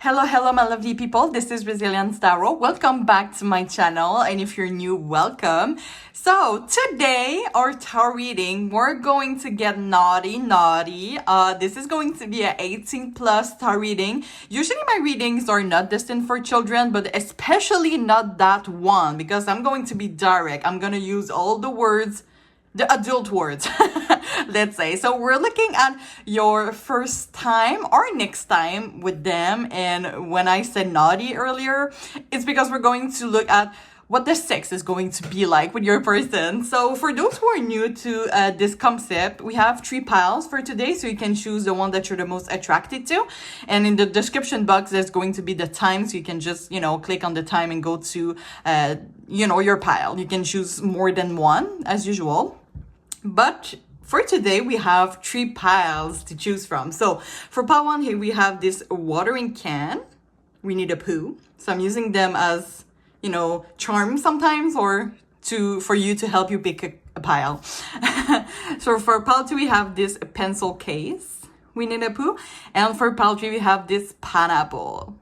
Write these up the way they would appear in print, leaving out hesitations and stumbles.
Hello, my lovely people. This is Resilience Tarot. Welcome back to my channel. And if you're new, welcome. So today, our tarot reading, we're going to get naughty. This is going to be an 18 plus tarot reading. Usually my readings are not destined for children, but especially not that one, because I'm going to be direct. I'm going to use all the words, the adult words, let's say. So we're looking at your first time or next time with them. And when I said naughty earlier, it's because we're going to look at what the sex is going to be like with your person. So for those who are new to this concept, we have 3 piles for today. So you can choose the one that you're the most attracted to. And in the description box, there's going to be the time. So you can just, click on the time and go to, your pile. You can choose more than one as usual. But for today, we have 3 piles to choose from. So for pile 1 here, we have this watering can. We need a poo. So I'm using them as, charms sometimes or for you to help you pick a pile. So for pile 2, we have this pencil case. We need a poo. And for pile 3, we have this pineapple.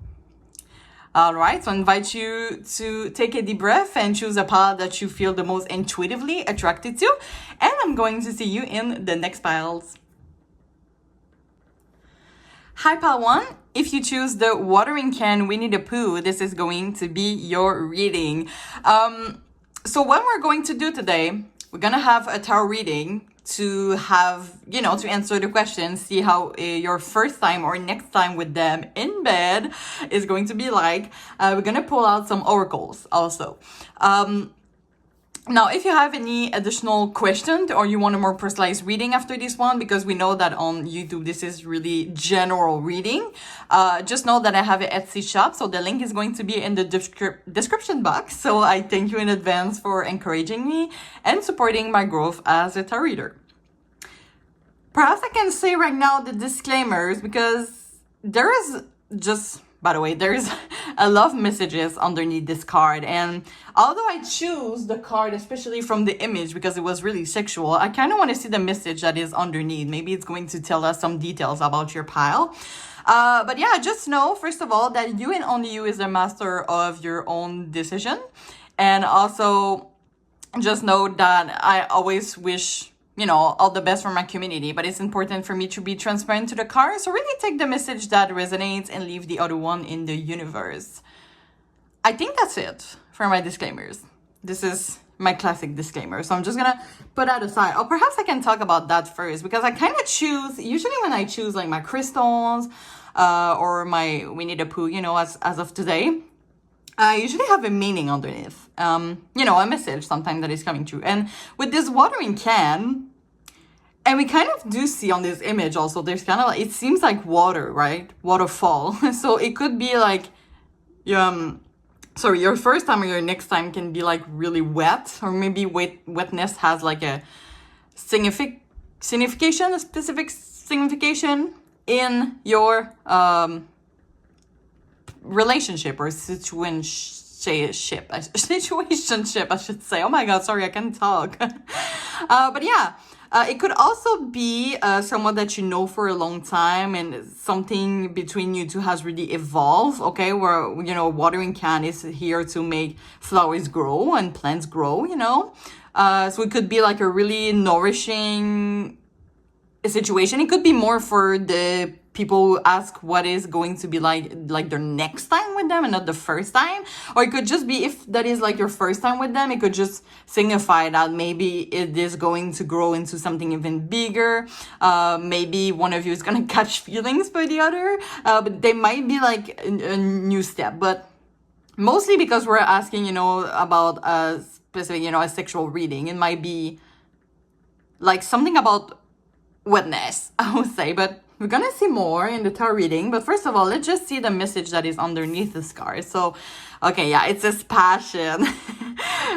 All right, so I invite you to take a deep breath and choose a pile that you feel the most intuitively attracted to. And I'm going to see you in the next piles. Hi, pile 1. If you choose the watering can, Winnie the Pooh, this is going to be your reading. So what we're going to do today, we're going to have a tarot reading to have, to answer the question, see how your first time or next time with them in bed is going to be like. We're going to pull out some oracles also. Now, if you have any additional questions or you want a more personalized reading after this one, because we know that on YouTube, this is really general reading, just know that I have an Etsy shop. So the link is going to be in the description box. So I thank you in advance for encouraging me and supporting my growth as a tarot reader. Perhaps I can say right now the disclaimers, because there is just... By the way, there's a lot of messages underneath this card. And although I choose the card, especially from the image, because it was really sexual, I kind of want to see the message that is underneath. Maybe it's going to tell us some details about your pile. But yeah, just know, first of all, that you and only you is the master of your own decision. And also, just know that I always wish... all the best for my community, but it's important for me to be transparent to the card. So really take the message that resonates and leave the other one in the universe. I think that's it for my disclaimers. This is my classic disclaimer. So I'm just gonna put that aside. Or perhaps I can talk about that first, because I kind of choose, usually when I choose like my crystals or my Winnie the Pooh, as of today, I usually have a meaning underneath, a message sometimes that is coming true. And with this watering can, and we kind of do see on this image also, there's kind of like, it seems like water, right? Waterfall. So it could be like, your first time or your next time can be like really wet, or maybe wetness has like a specific signification in your, relationship or situationship, I should say. Oh my God, sorry, I can't talk. But yeah, it could also be someone that you know for a long time, and something between you two has really evolved, okay? Where, watering can is here to make flowers grow and plants grow, So it could be like a really nourishing situation. It could be more for the people who ask what is going to be like their next time with them and not the first time. Or it could just be, if that is like your first time with them, it could just signify that maybe it is going to grow into something even bigger. Maybe one of you is going to catch feelings for the other, but they might be like a new step. But mostly because we're asking, about a specific, a sexual reading, it might be like something about wetness, I would say. But we're gonna see more in the tarot reading. But first of all, let's just see the message that is underneath this card. So, okay, yeah, it says passion.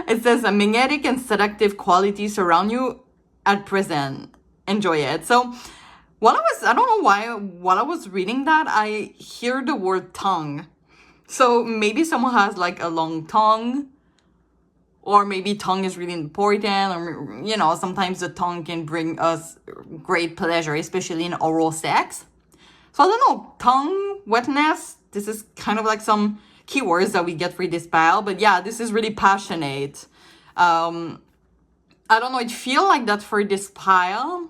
It says a magnetic and seductive quality surround you at present. Enjoy it. So, I don't know why, while I was reading that, I hear the word tongue. So maybe someone has like a long tongue, or maybe tongue is really important, or, sometimes the tongue can bring us great pleasure, especially in oral sex. So I don't know, tongue, wetness. This is kind of like some keywords that we get for this pile. But yeah, this is really passionate. I don't know, it feel like that for this pile.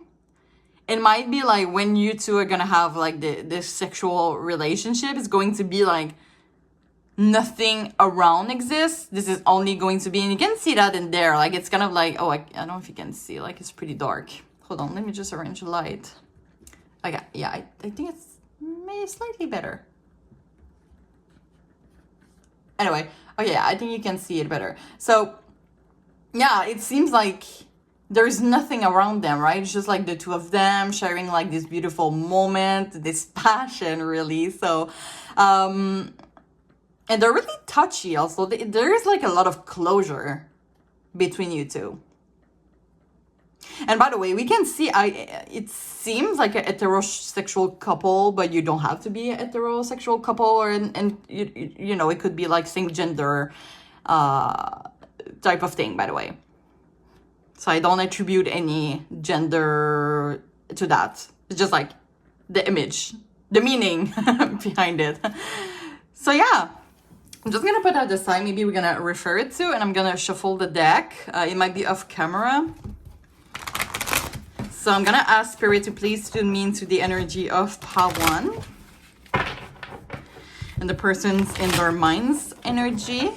It might be like when you two are gonna have like this sexual relationship, it's going to be like nothing around exists. This is only going to be, and you can see that in there. Like it's kind of like, oh, I don't know if you can see, like it's pretty dark. Hold on, let me just arrange the light. Okay, yeah, I think it's maybe slightly better. Anyway, oh yeah, I think you can see it better. So yeah, it seems like there's nothing around them, right? It's just like the two of them sharing like this beautiful moment, this passion, really. So, and they're really touchy also. There is like a lot of closure between you two. And by the way, we can see, it seems like a heterosexual couple, but you don't have to be a heterosexual couple, and you know, it could be like same gender type of thing, by the way. So I don't attribute any gender to that. It's just like the image, the meaning behind it. So yeah, I'm just gonna put that aside. Maybe we're gonna refer it to, and I'm gonna shuffle the deck. It might be off camera. So I'm gonna ask Spirit to please tune me into the energy of pile 1 and the person's in their mind's energy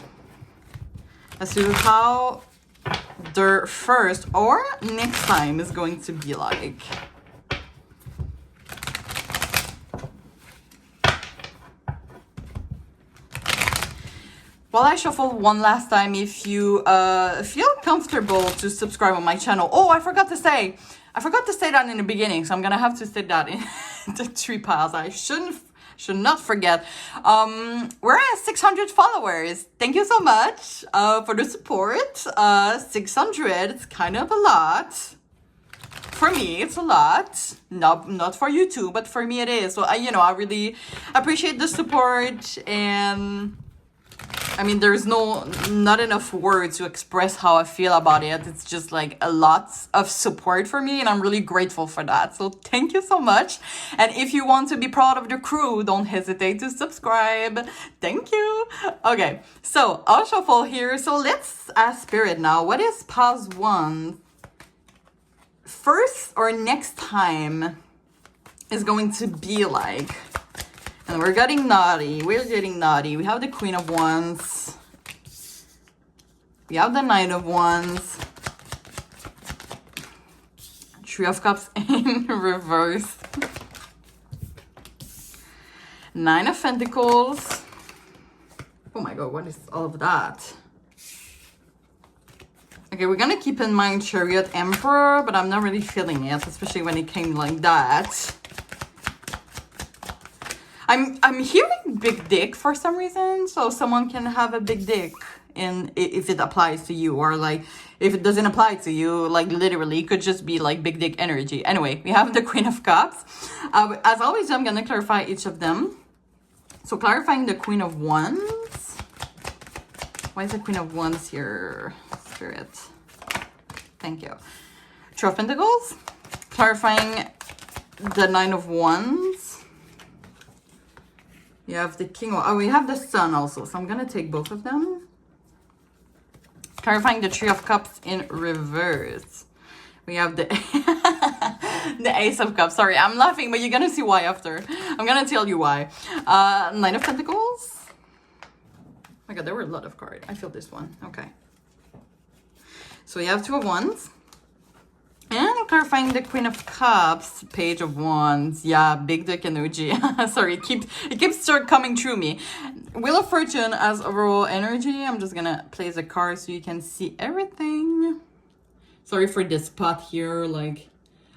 as to how their first or next time is going to be like. While I shuffle one last time, if you feel comfortable to subscribe on my channel. Oh, I forgot to say that in the beginning, so I'm gonna have to say that in the 3 piles. I should not forget. We're at 600 followers. Thank you so much for the support. 600, it's kind of a lot. For me, it's a lot. Not for you too, but for me it is. So I really appreciate the support, and I mean, there's not enough words to express how I feel about it. It's just like a lot of support for me, and I'm really grateful for that. So thank you so much. And if you want to be part of the crew, don't hesitate to subscribe. Thank you. Okay, so I'll shuffle here. So let's ask Spirit now. What is pause 1? First or next time is going to be like. And we're getting naughty. We're getting naughty. We have the Queen of Wands. We have the Knight of Wands. Three of Cups in reverse. Nine of Pentacles. Oh my god, what is all of that? Okay, we're gonna keep in mind Chariot Emperor, but I'm not really feeling it, especially when it came like that. I'm hearing big dick for some reason, so someone can have a big dick in if it applies to you, or like if it doesn't apply to you, like literally it could just be like big dick energy. Anyway, we have the Queen of Cups. As always, I'm gonna clarify each of them. So clarifying the Queen of Wands. Why is the Queen of Wands here, Spirit? Thank you. Two of Pentacles. Clarifying the Nine of Wands. You have the King of... Oh, we have the Sun also. So I'm going to take both of them. Clarifying the Three of Cups in reverse. We have the... the Ace of Cups. Sorry, I'm laughing, but you're going to see why after. I'm going to tell you why. Nine of Pentacles. Oh my god, there were a lot of cards. I feel this one. Okay. So we have Two of Wands. And clarifying the Queen of Cups, Page of Wands. Yeah, big dick energy. Sorry, it keeps coming through me. Wheel of Fortune as overall energy. I'm just gonna place a card so you can see everything. Sorry for this spot here. Like,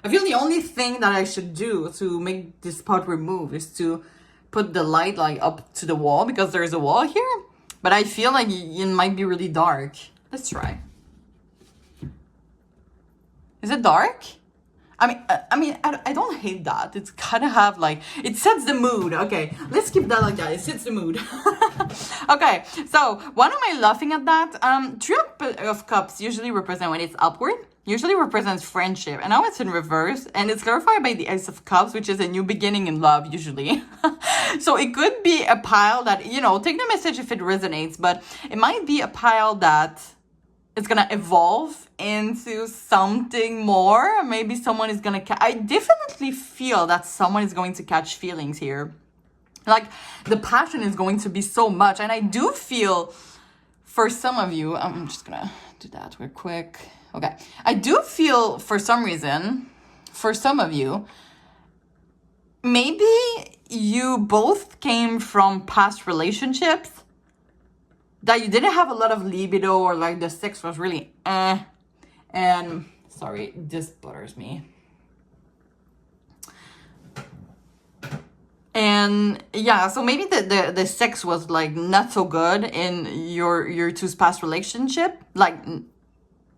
I feel the only thing that I should do to make this spot remove is to put the light like up to the wall, because there's a wall here. But I feel like it might be really dark. Let's try. Is it dark? I don't hate that. It's kind of have like, it sets the mood. Okay, let's keep that like that. It sets the mood. Okay, so why am I laughing at that? Three of Cups usually represent when it's upward. usually represents friendship. And now it's in reverse, and it's clarified by the Ace of Cups, which is a new beginning in love, usually. So it could be a pile that, you know, take the message if it resonates, but it might be a pile that it's gonna evolve into something more. Maybe someone is gonna I definitely feel that someone is going to catch feelings here. Like, the passion is going to be so much. And I do feel, for some of you, I'm just gonna do that real quick. Okay. I do feel, for some reason, for some of you, maybe you both came from past relationships that you didn't have a lot of libido, or like the sex was really and sorry, this bothers me. And yeah, so maybe the sex was like not so good in your two's past relationship, like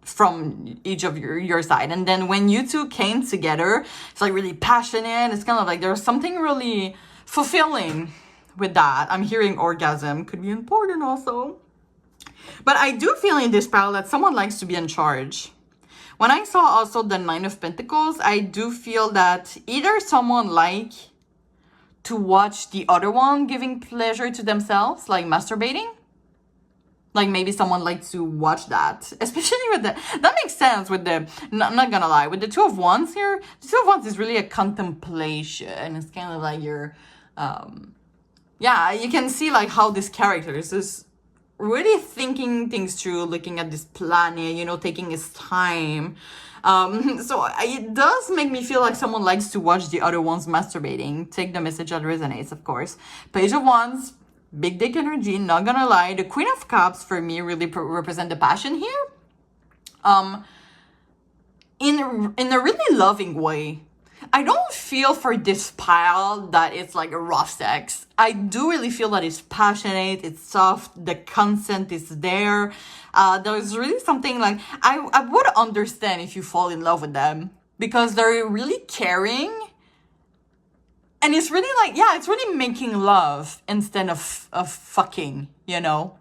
from each of your side. And then when you two came together, it's like really passionate. It's kind of like there's something really fulfilling with that. I'm hearing orgasm could be important also. But I do feel in this pile that someone likes to be in charge. When I saw also the Nine of Pentacles, I do feel that either someone like to watch the other one giving pleasure to themselves, like masturbating. Like maybe someone likes to watch that, especially with that makes sense with I'm not gonna lie, with the Two of Wands here, the Two of Wands is really a contemplation. It's kind of like your, yeah, you can see like how this character is just really thinking things through, looking at this planet, you know, taking his time. So it does make me feel like someone likes to watch the other ones masturbating. Take the message that resonates, of course. Page of Wands, big dick energy, not gonna lie. The Queen of Cups for me really represent the passion here. In a really loving way. I don't feel for this pile that it's like a rough sex. I do really feel that it's passionate, it's soft, the consent is there. There's really something like, I would understand if you fall in love with them because they're really caring. And it's really like, yeah, it's really making love instead of fucking, you know?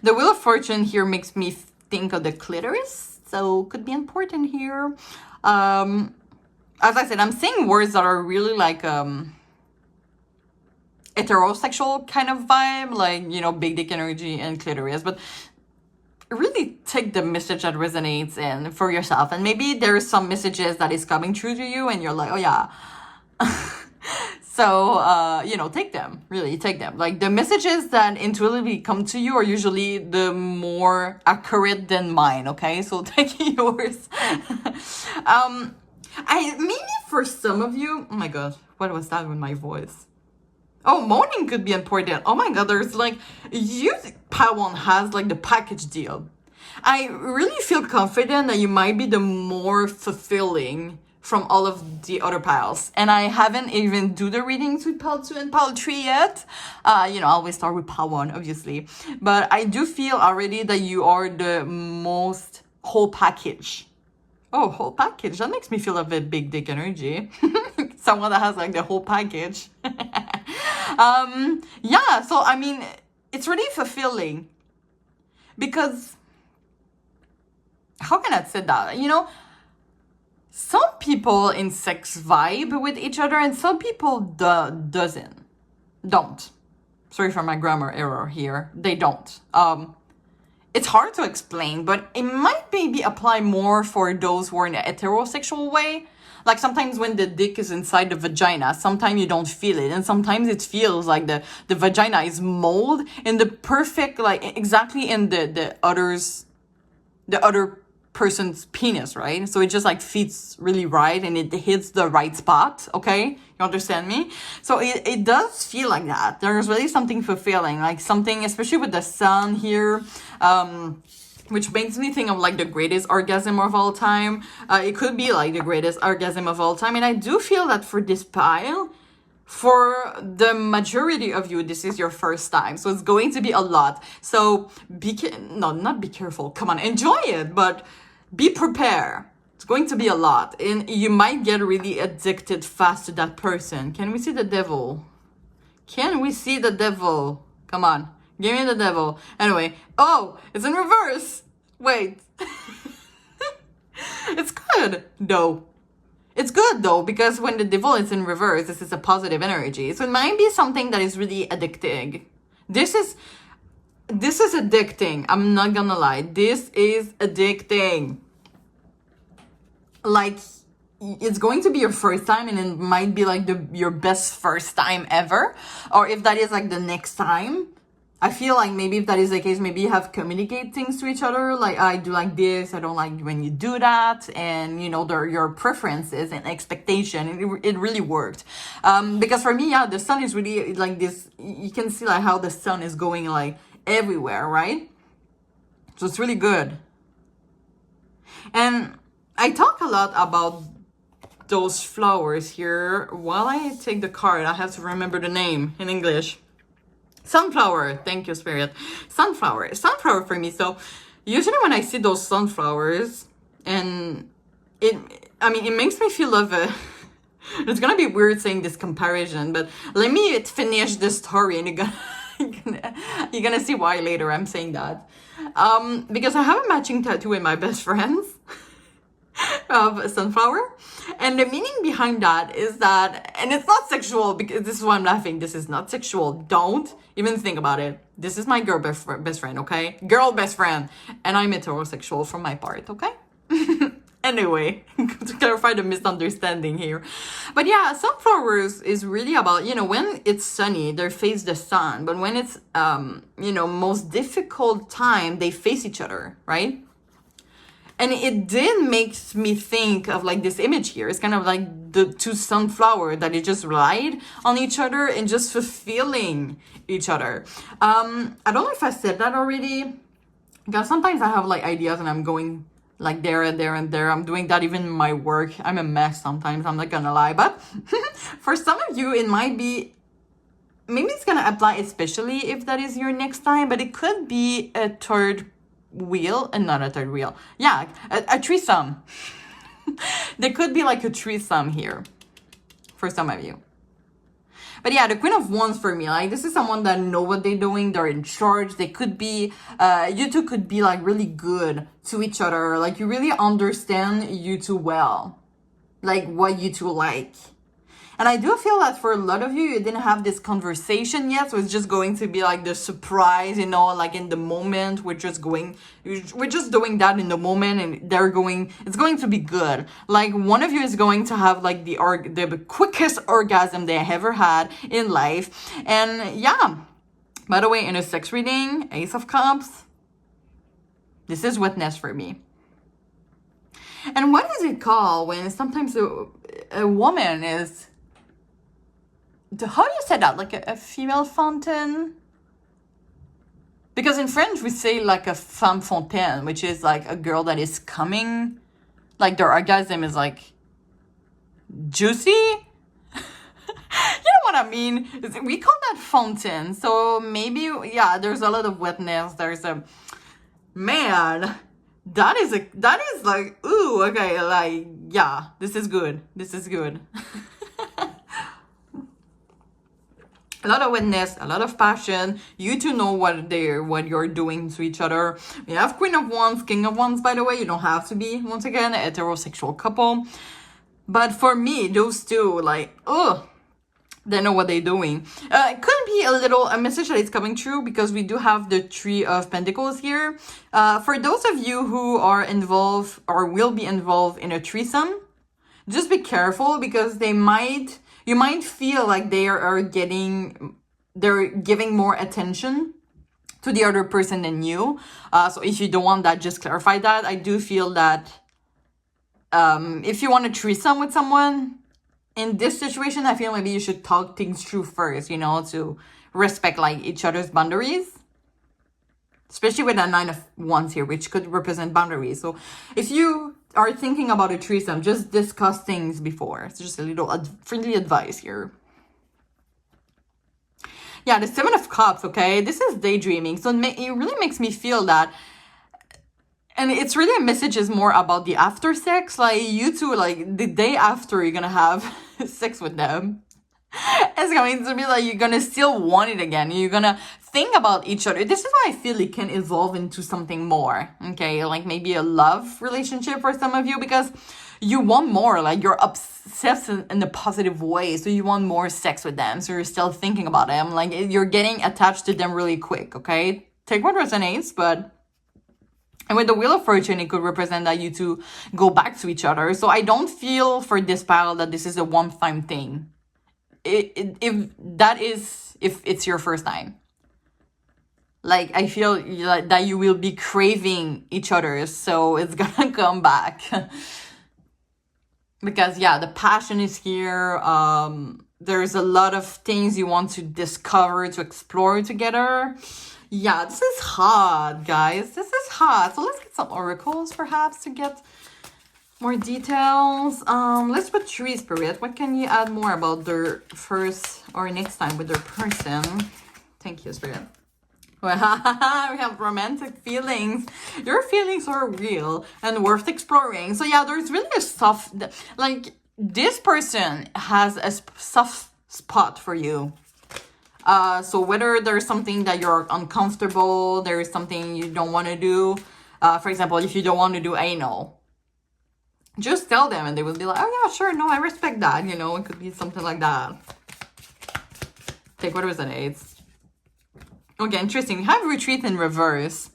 The Wheel of Fortune here makes me think of the clitoris, so could be important here. As I said, I'm saying words that are really like heterosexual kind of vibe, like, you know, big dick energy and clitoris, but really take the message that resonates in for yourself. And maybe there's some messages that is coming through to you and you're like, oh yeah. So, you know, take them, really take them. Like the messages that intuitively come to you are usually the more accurate than mine, okay? So take yours. Maybe for some of you, oh my God, what was that with my voice? Oh, moaning could be important. Oh my God, there's like, Pawan has like the package deal. I really feel confident that you might be the more fulfilling from all of the other piles. And I haven't even do the readings with pile 2 and pile 3 yet. You know, I always start with pile 1, obviously. But I do feel already that you are the most whole package. Oh, whole package. That makes me feel a bit big dick energy. Someone that has like the whole package. Yeah, so I mean, it's really fulfilling. Because, how can I say that? You know, some people in sex vibe with each other and some people don't. Sorry for my grammar error here. They don't. It's hard to explain, but it might maybe apply more for those who are in a heterosexual way. Like sometimes when the dick is inside the vagina, sometimes you don't feel it. And sometimes it feels like the vagina is mold in the perfect, like exactly in the other person's penis, right? So it just like fits really right and it hits the right spot, okay? You understand me? So it does feel like that. There's really something fulfilling, like something, especially with the sun here, which makes me think of like the greatest orgasm of all time. It could be like the greatest orgasm of all time. And I do feel that for this pile, for the majority of you, this is your first time. So it's going to be a lot. So not be careful. Come on, enjoy it, but be prepared. It's going to be a lot. And you might get really addicted fast to that person. Can we see the devil? Can we see the devil? Come on. Give me the devil. Anyway. Oh, it's in reverse. Wait. It's good, though. It's good, though, because when the devil is in reverse, this is a positive energy. So it might be something that is really addicting. This is addicting. I'm not gonna lie. This is addicting. Like, it's going to be your first time, and it might be like your best first time ever. Or if that is like the next time, I feel like maybe if that is the case, maybe you have communicate things to each other. Like, I do like this, I don't like when you do that. And, you know, your preferences and expectation. It really worked. Because for me, yeah, the sun is really like this. You can see like how the sun is going like everywhere, right? So it's really good. And I talk a lot about those flowers here. While I take the card, I have to remember the name in English. Sunflower. Thank you, Spirit. Sunflower. Sunflower for me. So usually when I see those sunflowers, and it makes me feel of a... It's gonna be weird saying this comparison, but let me finish this story, and you're gonna see why later I'm saying that. Because I have a matching tattoo with my best friends of a sunflower, and the meaning behind that is that, and it's not sexual, because this is why I'm laughing. This is not sexual. Don't even think about it. This is my girl best friend, okay? Girl best friend, and I'm heterosexual from my part, okay? Anyway, to clarify the misunderstanding here. But yeah, sunflowers is really about, you know, when it's sunny, they face the sun. But when it's, you know, most difficult time, they face each other, right? And it did makes me think of like this image here. It's kind of like the two sunflowers that they just relied on each other and just fulfilling each other. I don't know if I said that already, because sometimes I have like ideas and I'm going like there and there and there. I'm doing that even in my work. I'm a mess sometimes, I'm not gonna lie. But for some of you, it might be, maybe it's gonna apply, especially if that is your next time, but it could be a third wheel, and not a third wheel. Yeah, a threesome. There could be like a threesome here for some of you. But yeah, the Queen of Wands for me, like, this is someone that know what they're doing. They're in charge. They could be, you two could be like really good to each other. Like, you really understand you two well, like what you two like. And I do feel that for a lot of you, you didn't have this conversation yet. So it's just going to be like the surprise, you know, like in the moment, we're just doing that in the moment, and it's going to be good. Like, one of you is going to have like the quickest orgasm they ever had in life. And yeah, by the way, in a sex reading, Ace of Cups, this is witness for me. And what is it called when sometimes a woman is... How do you say that? Like a female fountain? Because in French, we say like a femme fontaine, which is like a girl that is coming. Like, their orgasm is like juicy. You know what I mean? We call that fountain. So maybe, yeah, there's a lot of wetness. There's a... Man, that is like, ooh, okay, like, yeah, this is good. This is good. A lot of witness, a lot of passion. You two know what you're doing to each other. We have Queen of Wands, King of Wands, by the way. You don't have to be, once again, a heterosexual couple. But for me, those two, like, oh, they know what they're doing. It could be a message that is coming true, because we do have the Three of Pentacles here. For those of you who are involved or will be involved in a threesome, just be careful, because you might feel like they're giving more attention to the other person than you. So if you don't want that, just clarify that. I do feel that if you want to threesome with someone, in this situation, I feel maybe you should talk things through first, you know, to respect like each other's boundaries. Especially with that Nine of Wands here, which could represent boundaries. So if you are thinking about a threesome, just discuss things before. It's just a little friendly advice here. Yeah, the Seven of Cups, okay? This is daydreaming. So it really makes me feel that. And it's really a message is more about the after sex. Like, you two, like, the day after you're gonna have sex with them. It's going to be like you're gonna still want it again. You're gonna think about each other. This is why I feel it can evolve into something more. Okay, like maybe a love relationship for some of you, because you want more. Like you're obsessed in a positive way, so you want more sex with them. So you're still thinking about them. Like you're getting attached to them really quick. Okay, take what resonates, but. And with the Wheel of Fortune, it could represent that you two go back to each other. So I don't feel for this pile that this is a one-time thing. If it's your first time, like I feel like that you will be craving each other, so it's gonna come back. Because yeah, the passion is here. There's a lot of things you want to discover, to explore together. Yeah, this is hot, guys. This is hot. So let's get some oracles perhaps to get more details. Let's put Tree Spirit. What can you add more about their first or next time with their person? Thank you, Spirit. We have romantic feelings. Your feelings are real and worth exploring. So yeah, there's really a soft, like this person has a soft spot for you. So whether there's something that you're uncomfortable, there is something you don't want to do. For example, if you don't want to do anal, just tell them and they will be like, oh yeah, sure, no, I respect that. You know, it could be something like that. Take what resonates. Okay, interesting. We have Retreat in reverse,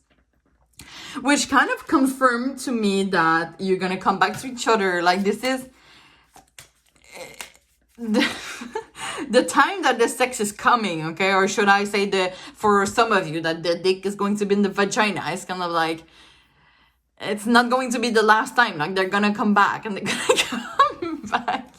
which kind of confirmed to me that you're gonna come back to each other. Like this is the time that the sex is coming, okay? Or should I say for some of you that the dick is going to be in the vagina. It's kind of like, it's not going to be the last time. Like they're gonna come back and they're gonna come back.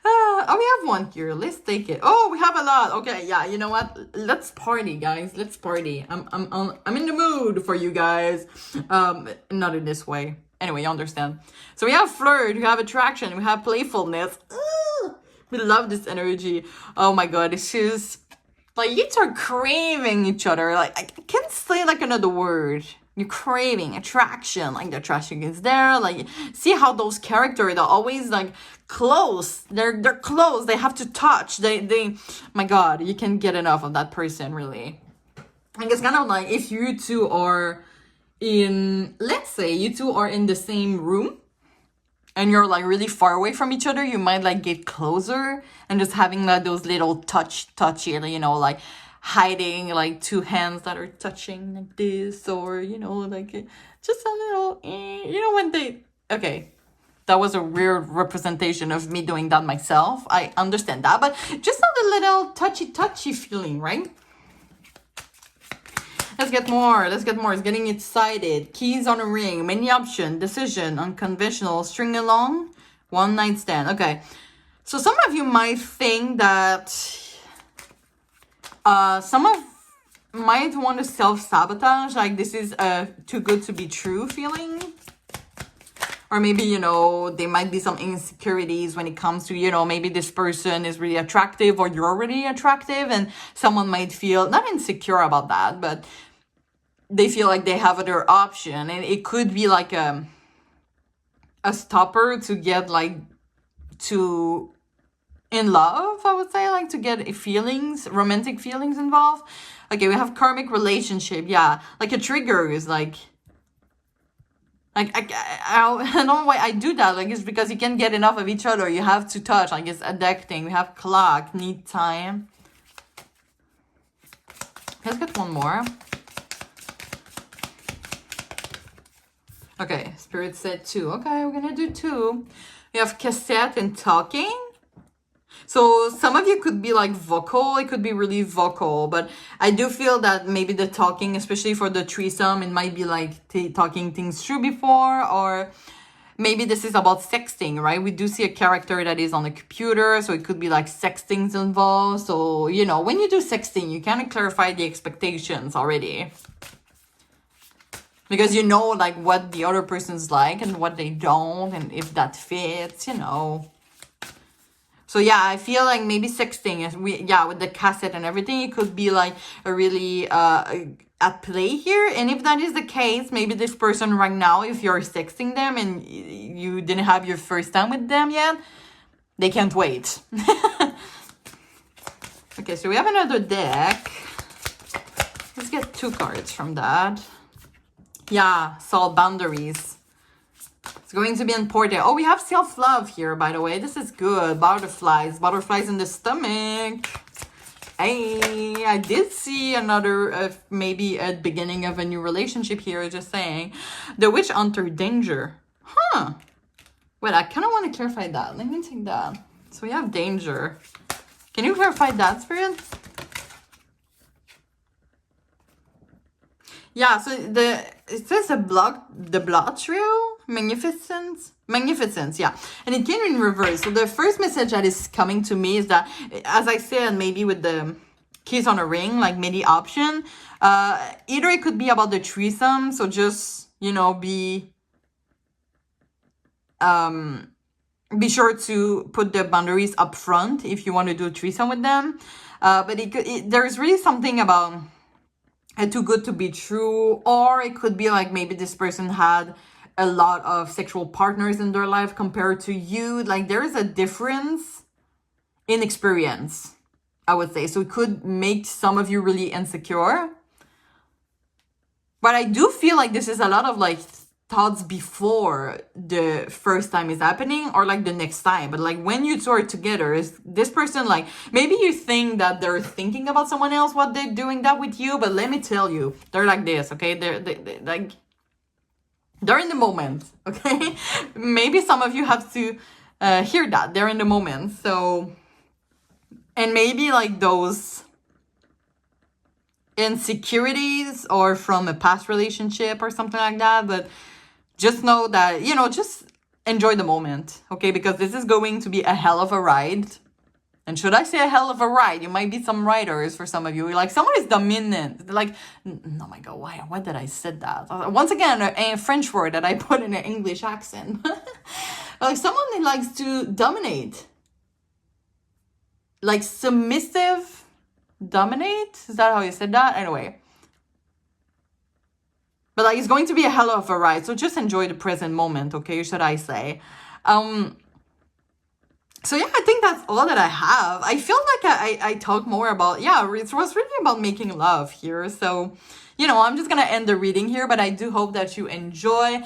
Oh, we have one here. Let's take it. Oh, we have a lot. Okay, yeah. You know what? Let's party, guys. Let's party. I'm in the mood for you guys. Not in this way. Anyway, you understand. So we have flirt. We have attraction. We have playfulness. We love this energy. Oh my god, it's just like you two are craving each other. Like I can't say like another word. You're craving attraction, like the attraction is there. Like see how those characters are always like close. They're close. They have to touch. They my god, you can't get enough of that person, really. Like it's kind of like if you two are in, let's say you two are in the same room and you're like really far away from each other, you might like get closer and just having like those little touchy, you know, like hiding like two hands that are touching like this, or you know, like just a little you know, when they, okay, that was a weird representation of me doing that myself, I understand that, but just a little touchy feeling, right? Let's get more. It's getting excited. Keys on a ring, many option, decision, unconventional, string along, one night stand. Okay, so some of you might think that might want to self-sabotage, like this is a too good to be true feeling. Or maybe, you know, there might be some insecurities when it comes to, you know, maybe this person is really attractive or you're really attractive, and someone might feel not insecure about that, but they feel like they have other option, and it could be like a stopper to get like to in love, I would say, like to get feelings, romantic feelings involved. Okay, we have karmic relationship. Yeah, like a trigger is like I don't know why I do that. Like it's because you can't get enough of each other. You have to touch. Like it's addicting. We have clock, need time. Let's get one more. Okay, Spirit said 2. Okay, we're gonna do 2. We have cassette and talking. So some of you could be like vocal. It could be really vocal, but I do feel that maybe the talking, especially for the threesome, it might be like talking things through before, or maybe this is about sexting, right? We do see a character that is on the computer, so it could be like sexting's involved. So, you know, when you do sexting, you kind of clarify the expectations already. Because you know, like, what the other person's like and what they don't, and if that fits, you know. So yeah, I feel like maybe sexting is with the cassette and everything, it could be like a really at play here. And if that is the case, maybe this person right now, if you're sexting them and you didn't have your first time with them yet, they can't wait. Okay, so we have another deck. Let's get 2 cards from that. Yeah, solve boundaries. It's going to be important. Oh, we have self-love here, by the way. This is good. Butterflies. Butterflies in the stomach. Hey, I did see another, maybe a beginning of a new relationship here, just saying. The witch hunter, danger. Huh. Wait, I kind of want to clarify that. Let me take that. So we have danger. Can you clarify that, Spirit? Yeah, so it says the blood trail, magnificence, yeah, and it came in reverse. So the first message that is coming to me is that, as I said, maybe with the kiss on a ring, like maybe option, either it could be about the threesome, so just, you know, be sure to put the boundaries up front if you want to do a threesome with them, but there's really something about too good to be true, or it could be like maybe this person had a lot of sexual partners in their life compared to you. Like there is a difference in experience, I would say. So it could make some of you really insecure. But I do feel like this is a lot of like thoughts before the first time is happening, or like the next time. But like when you two are together, is this person, like maybe you think that they're thinking about someone else while they're doing that with you, but let me tell you, they're like this, okay? They're like, they're in the moment, okay? Maybe some of you have to hear that they're in the moment. So, and maybe like those insecurities or from a past relationship or something like that, but just know that, you know, just enjoy the moment, okay? Because this is going to be a hell of a ride. And should I say a hell of a ride? You might be some riders for some of you. Like, someone is dominant. Like, oh my God, why did I say that? Once again, a French word that I put in an English accent. Like, someone that likes to dominate. Like, submissive, dominate? Is that how you said that? Anyway. But like, it's going to be a hell of a ride. So just enjoy the present moment, okay? Should I say? So yeah, I think that's all that I have. I feel like I talk more about, yeah, it was really about making love here. So, you know, I'm just going to end the reading here, but I do hope that you enjoy.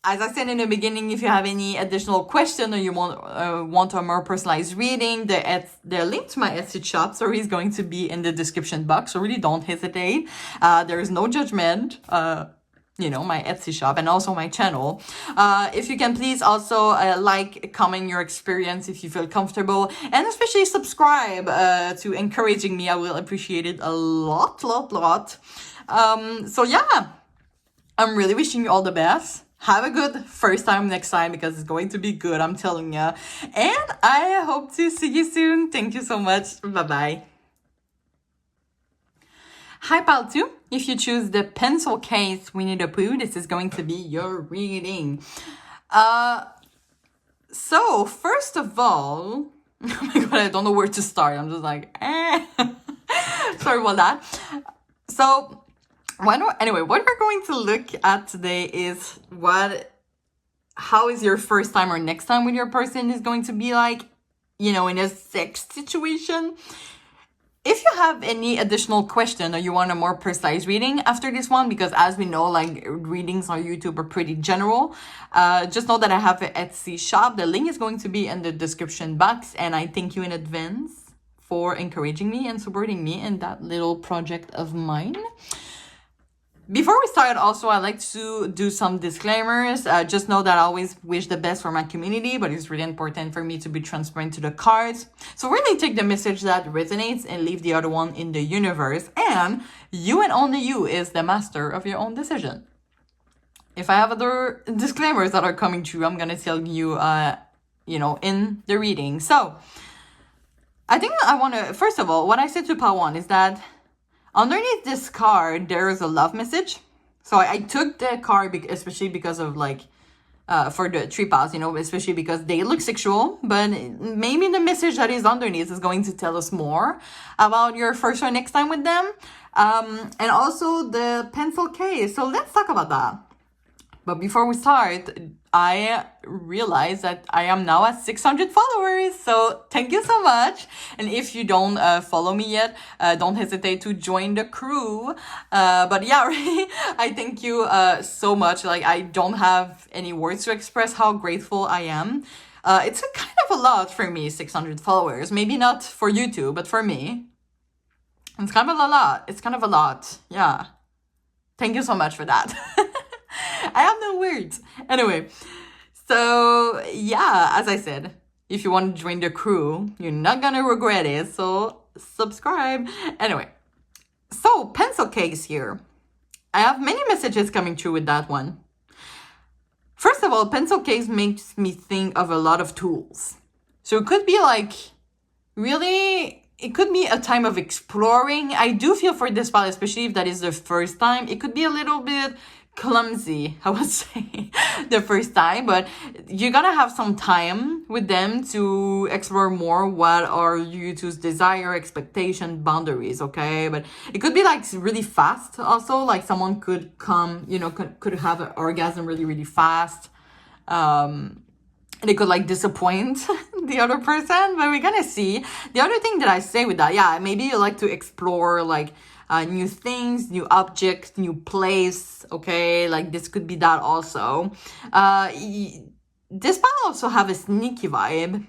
As I said in the beginning, if you have any additional question or you want a more personalized reading, the link to my Etsy shop, so is going to be in the description box. So really don't hesitate. There is no judgment. You know, my Etsy shop and also my channel. If you can please also like, comment your experience if you feel comfortable, and especially subscribe to encouraging me. I will appreciate it a lot. So yeah, I'm really wishing you all the best. Have a good first time next time, because it's going to be good, I'm telling you. And I hope to see you soon. Thank you so much. Bye-bye. Hi, Pal 2. If you choose the pencil case Winnie the Pooh, this is going to be your reading. So, first of all, oh my God, I don't know where to start. I'm just like, Sorry about that. So, anyway, what we're going to look at today is how is your first time or next time with your person is going to be like, you know, in a sex situation. If you have any additional question or you want a more precise reading after this one, because as we know, like readings on YouTube are pretty general, just know that I have an Etsy shop. The link is going to be in the description box, and I thank you in advance for encouraging me and supporting me in that little project of mine. Before we start, also, I like to do some disclaimers. Just know that I always wish the best for my community, but it's really important for me to be transparent to the cards. So really take the message that resonates and leave the other one in the universe. And you and only you is the master of your own decision. If I have other disclaimers that are coming true, I'm going to tell you, you know, in the reading. So I think I want to, first of all, what I said to Part 1 is that underneath this card, there is a love message. So I took the card, especially because of like, for the 3 piles, you know, especially because they look sexual, but maybe the message that is underneath is going to tell us more about your first or next time with them. And also the pencil case. So let's talk about that. But before we start, I realized that I am now at 600 followers. So thank you so much. And if you don't follow me yet, don't hesitate to join the crew. But yeah, really, I thank you so much. Like, I don't have any words to express how grateful I am. It's a kind of a lot for me, 600 followers. Maybe not for you two, but for me, it's kind of a lot. It's kind of a lot. Yeah. Thank you so much for that. I have no words. Anyway, so yeah, as I said, if you want to join the crew, you're not gonna regret it. So subscribe. Anyway, so pencil case here. I have many messages coming through with that one. First of all, pencil case makes me think of a lot of tools. So it could be like, really, it could be a time of exploring. I do feel for this file, especially if that is the first time, it could be a little bit clumsy, I would say, the first time, but you're gonna have some time with them to explore more what are you two's desire, expectation, boundaries, okay? But it could be like really fast also, like someone could come, you know, could have an orgasm really, really fast. They could like disappoint the other person, but we're gonna see. The other thing that I say with that, yeah, maybe you like to explore like new things, new objects, new place, okay? Like this could be that also. This might also have a sneaky vibe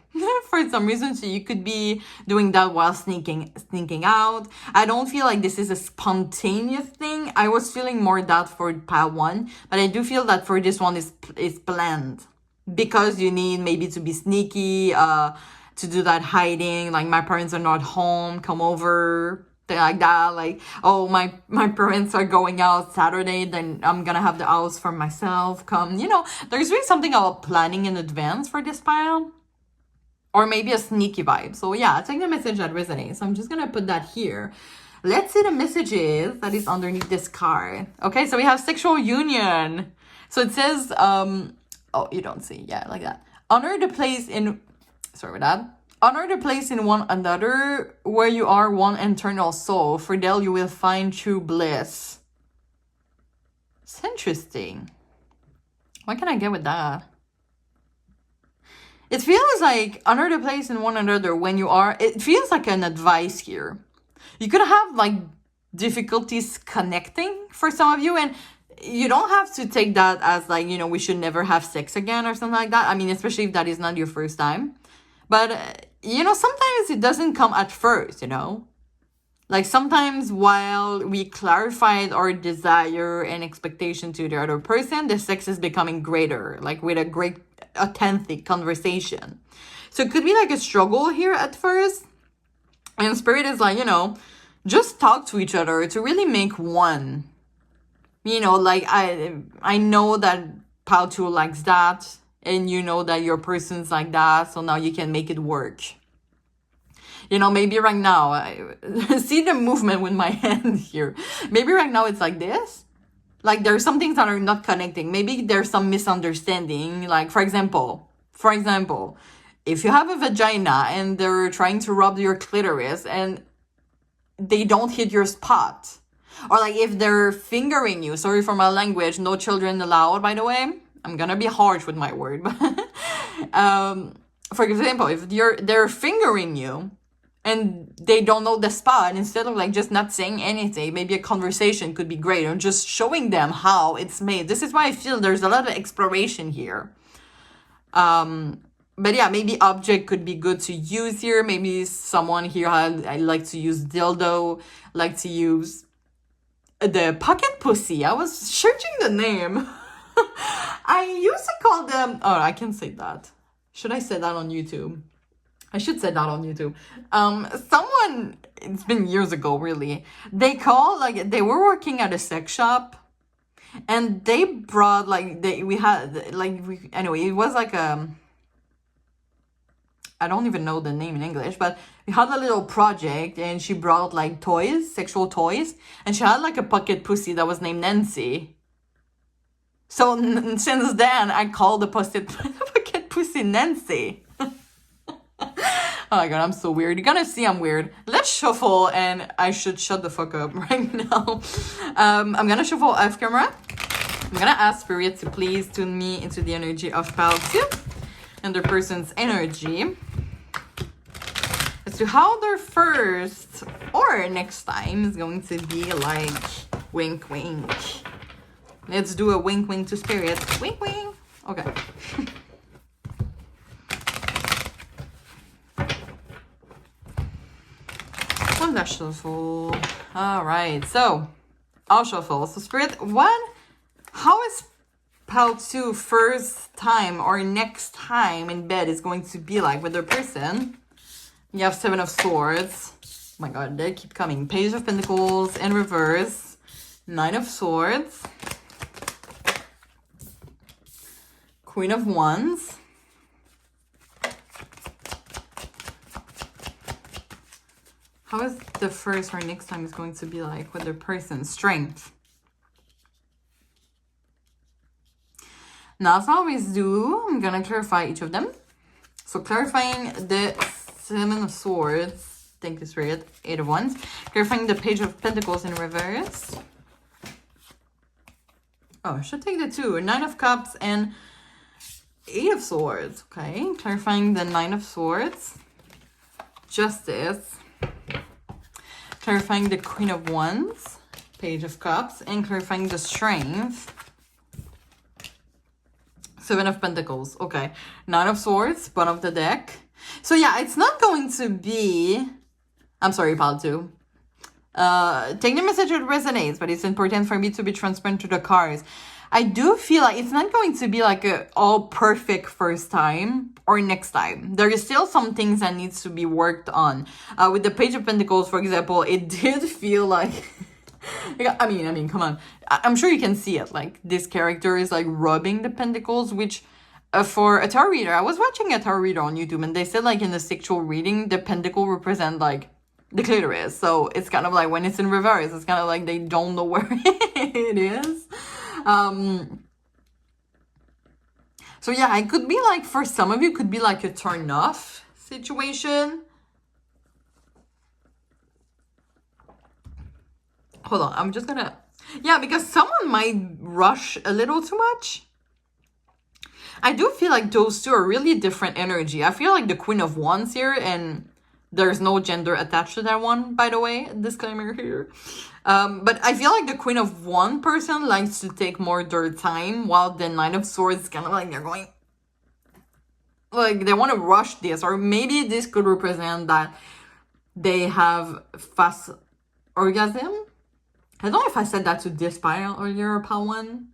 for some reason, so you could be doing that while sneaking out. I don't feel like this is a spontaneous thing. I was feeling more that for pile 1, but I do feel that for this one is planned. Because you need maybe to be sneaky, to do that hiding, like my parents are not home, come over, thing like that. Like, oh, my parents are going out Saturday, then I'm gonna have the house for myself, come, you know, there's really something about planning in advance for this pile. Or maybe a sneaky vibe. So yeah, take the message that resonates. I'm just gonna put that here. Let's see the messages that is underneath this card. Okay, so we have sexual union. So it says, oh, you don't see. Yeah, like that. Honor the place in... Sorry about that. Honor the place in one another where you are one eternal soul. For there you will find true bliss. It's interesting. What can I get with that? It feels like honor the place in one another when you are... It feels like an advice here. You could have like difficulties connecting for some of you, and you don't have to take that as like, you know, we should never have sex again or something like that. I mean, especially if that is not your first time. But, you know, sometimes it doesn't come at first, you know. Like sometimes while we clarified our desire and expectation to the other person, the sex is becoming greater, like with a great authentic conversation. So it could be like a struggle here at first. And Spirit is like, you know, just talk to each other to really make one. You know, like I know that pile 2 likes that, and you know that your person's like that, so now you can make it work. You know, maybe right now, I see the movement with my hand here. Maybe right now it's like this. Like there's some things that are not connecting. Maybe there's some misunderstanding. Like, for example, if you have a vagina and they're trying to rub your clitoris and they don't hit your spot. Or like if they're fingering you, sorry for my language, no children allowed, by the way. I'm gonna be harsh with my word. For example, if they're fingering you and they don't know the spot, instead of like just not saying anything, maybe a conversation could be great, or just showing them how it's made. This is why I feel there's a lot of exploration here. But yeah, maybe object could be good to use here. Maybe someone here, I like to use dildo, like to use the pocket pussy. I was searching the name. I used to call them... Oh, I can say that. Should I say that on YouTube? I should say that on YouTube. Someone... It's been years ago, really. They were working at a sex shop. And they brought, like... Anyway, it was like a... I don't even know the name in English, but we had a little project and she brought like toys, sexual toys, and she had like a pocket pussy that was named Nancy. So since then, I call the pocket pussy Nancy. Oh my god, I'm so weird. You're gonna see I'm weird. Let's shuffle, and I should shut the fuck up right now. I'm gonna shuffle off camera. I'm gonna ask Spirit to please tune me into the energy of pile 2 and their person's energy as to how their first or next time is going to be like. Wink, wink. Let's do a wink, wink to Spirit. Wink, wink. Okay. One dash shuffle. All right. So, I'll shuffle. So, Spirit, how is pile 2 first time or next time in bed is going to be like with their person? You have 7 of Swords. Oh my God, they keep coming. Page of Pentacles in reverse. 9 of Swords. Queen of Wands. How is the first or next time is going to be like with their person? Strength. Now, as I always do, I'm gonna clarify each of them. So clarifying the 7 of Swords. Thank you, Spirit. 8 of Wands. Clarifying the Page of Pentacles in reverse. Oh, I should take the 2. 9 of Cups and 8 of Swords. Okay. Clarifying the 9 of Swords. Justice. Clarifying the Queen of Wands. Page of Cups. And clarifying the Strength. 7 of Pentacles. Okay. 9 of Swords. Bottom of the deck. So yeah, it's not going to be... I'm sorry, pile 2. Take the message that resonates, but it's important for me to be transparent to the cards. I do feel like it's not going to be like a all perfect first time or next time. There is still some things that needs to be worked on. With the Page of Pentacles, for example, it did feel like... I mean, come on. I'm sure you can see it. Like, this character is like rubbing the pentacles, which... for a tarot reader, I was watching a tarot reader on YouTube, and they said like in the sexual reading, the pentacle represent like the clitoris. So it's kind of like when it's in reverse, it's kind of like they don't know where it is. So yeah, it could be like, for some of you, could be like a turn off situation. Hold on, I'm just gonna... Yeah, because someone might rush a little too much. I do feel like those two are really different energy. I feel like the Queen of Wands here, and there's no gender attached to that one, by the way, disclaimer here. But I feel like the Queen of Wands person likes to take more their time, while the 9 of Swords is kind of like they're going... Like, they want to rush this, or maybe this could represent that they have fast orgasm. I don't know if I said that to this pile earlier, pile 1.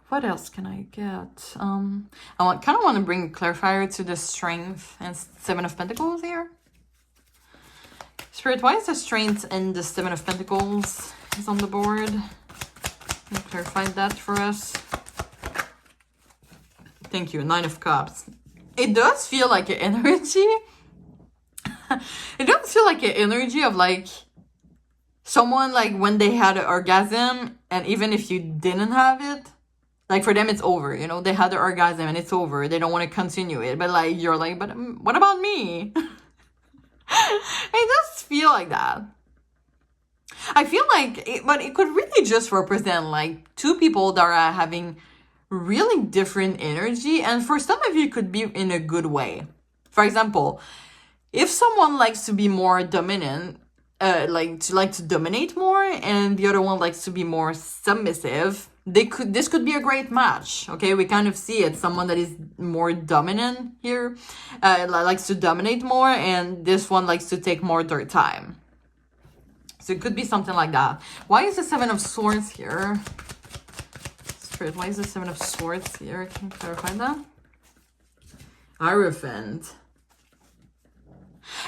What else can I get? I kind of want to bring a clarifier to the Strength and 7 of Pentacles here. Spirit, why is the Strength and the 7 of Pentacles is on the board? Can you clarify that for us? Thank you. 9 of Cups. It does feel like an energy. It does feel like an energy of like someone like when they had an orgasm, and even if you didn't have it, like for them it's over, you know, they had the orgasm and it's over, they don't want to continue it, but like you're like, but what about me? It does feel like that. I feel like but it could really just represent like two people that are having really different energy, and for some of you it could be in a good way. For example, if someone likes to be more dominant, like to dominate more, and the other one likes to be more submissive, this could be a great match. Okay, we kind of see it. Someone that is more dominant here likes to dominate more, and this one likes to take more their time. So it could be something like that. Why is the 7 of Swords here? Spirit, why is the 7 of Swords here? Can you clarify that? Hierophant.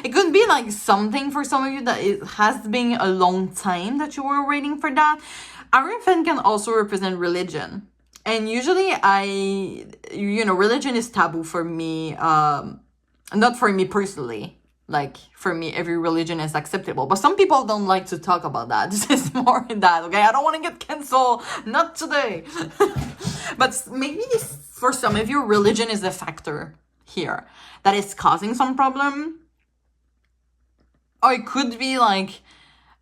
It could be like something for some of you that it has been a long time that you were waiting for that. Hierophant can also represent religion. And usually religion is taboo for me. Not for me personally. Like, for me, every religion is acceptable. But some people don't like to talk about that. This is more in that, okay? I don't want to get canceled. Not today. But maybe for some of you, religion is a factor here that is causing some problem. or it could be like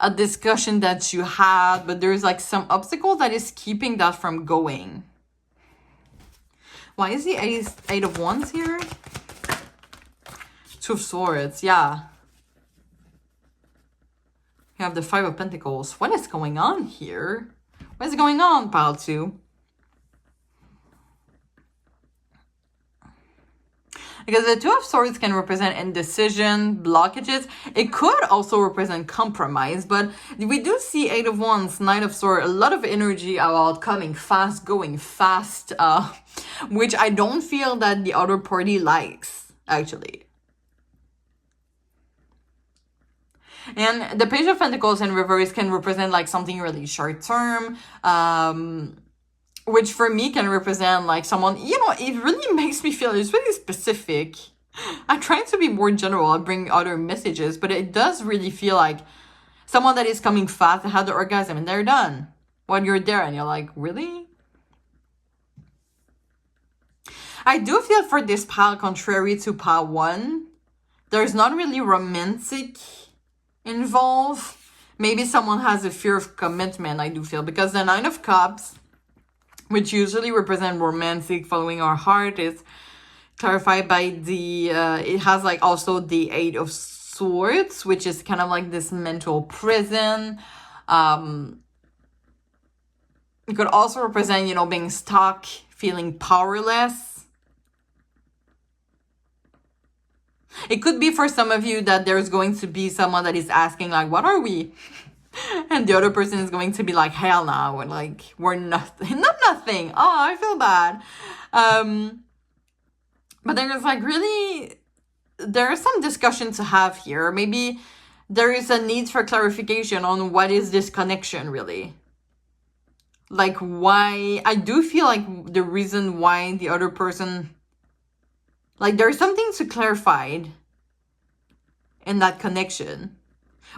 a discussion that you had, but there's like some obstacle that is keeping that from going. Why is the eight of wands here? Two of swords, yeah. You have the five of pentacles. What is going on here? What is going on, pile two? Because the two of swords can represent indecision, blockages. It could also represent compromise, but we do see eight of wands, nine of swords, a lot of energy about coming fast, going fast, which I don't feel that the other party likes, actually. And the page of pentacles in reverse can represent like something really short term, which for me can represent like someone, you know, it really makes me feel it's really specific. I'm trying to be more general and bring other messages, but it does really feel like someone that is coming fast and had the orgasm and they're done. When you're there and you're like, really? I do feel for this pile, contrary to pile one, there's not really romantic involved. Maybe someone has a fear of commitment, I do feel, because the nine of cups, which usually represent romantic, following our heart, is clarified by the, it has like also the eight of swords, which is kind of like this mental prison. It could also represent, you know, being stuck, feeling powerless. It could be for some of you that there's going to be someone that is asking like, what are we? And the other person is going to be like, hell no, and like, we're nothing, not nothing. Oh, I feel bad. But there's like really, there is some discussion to have here. Maybe there is a need for clarification on what is this connection really. Like why, I do feel like the reason why the other person, like there's something to clarify in that connection.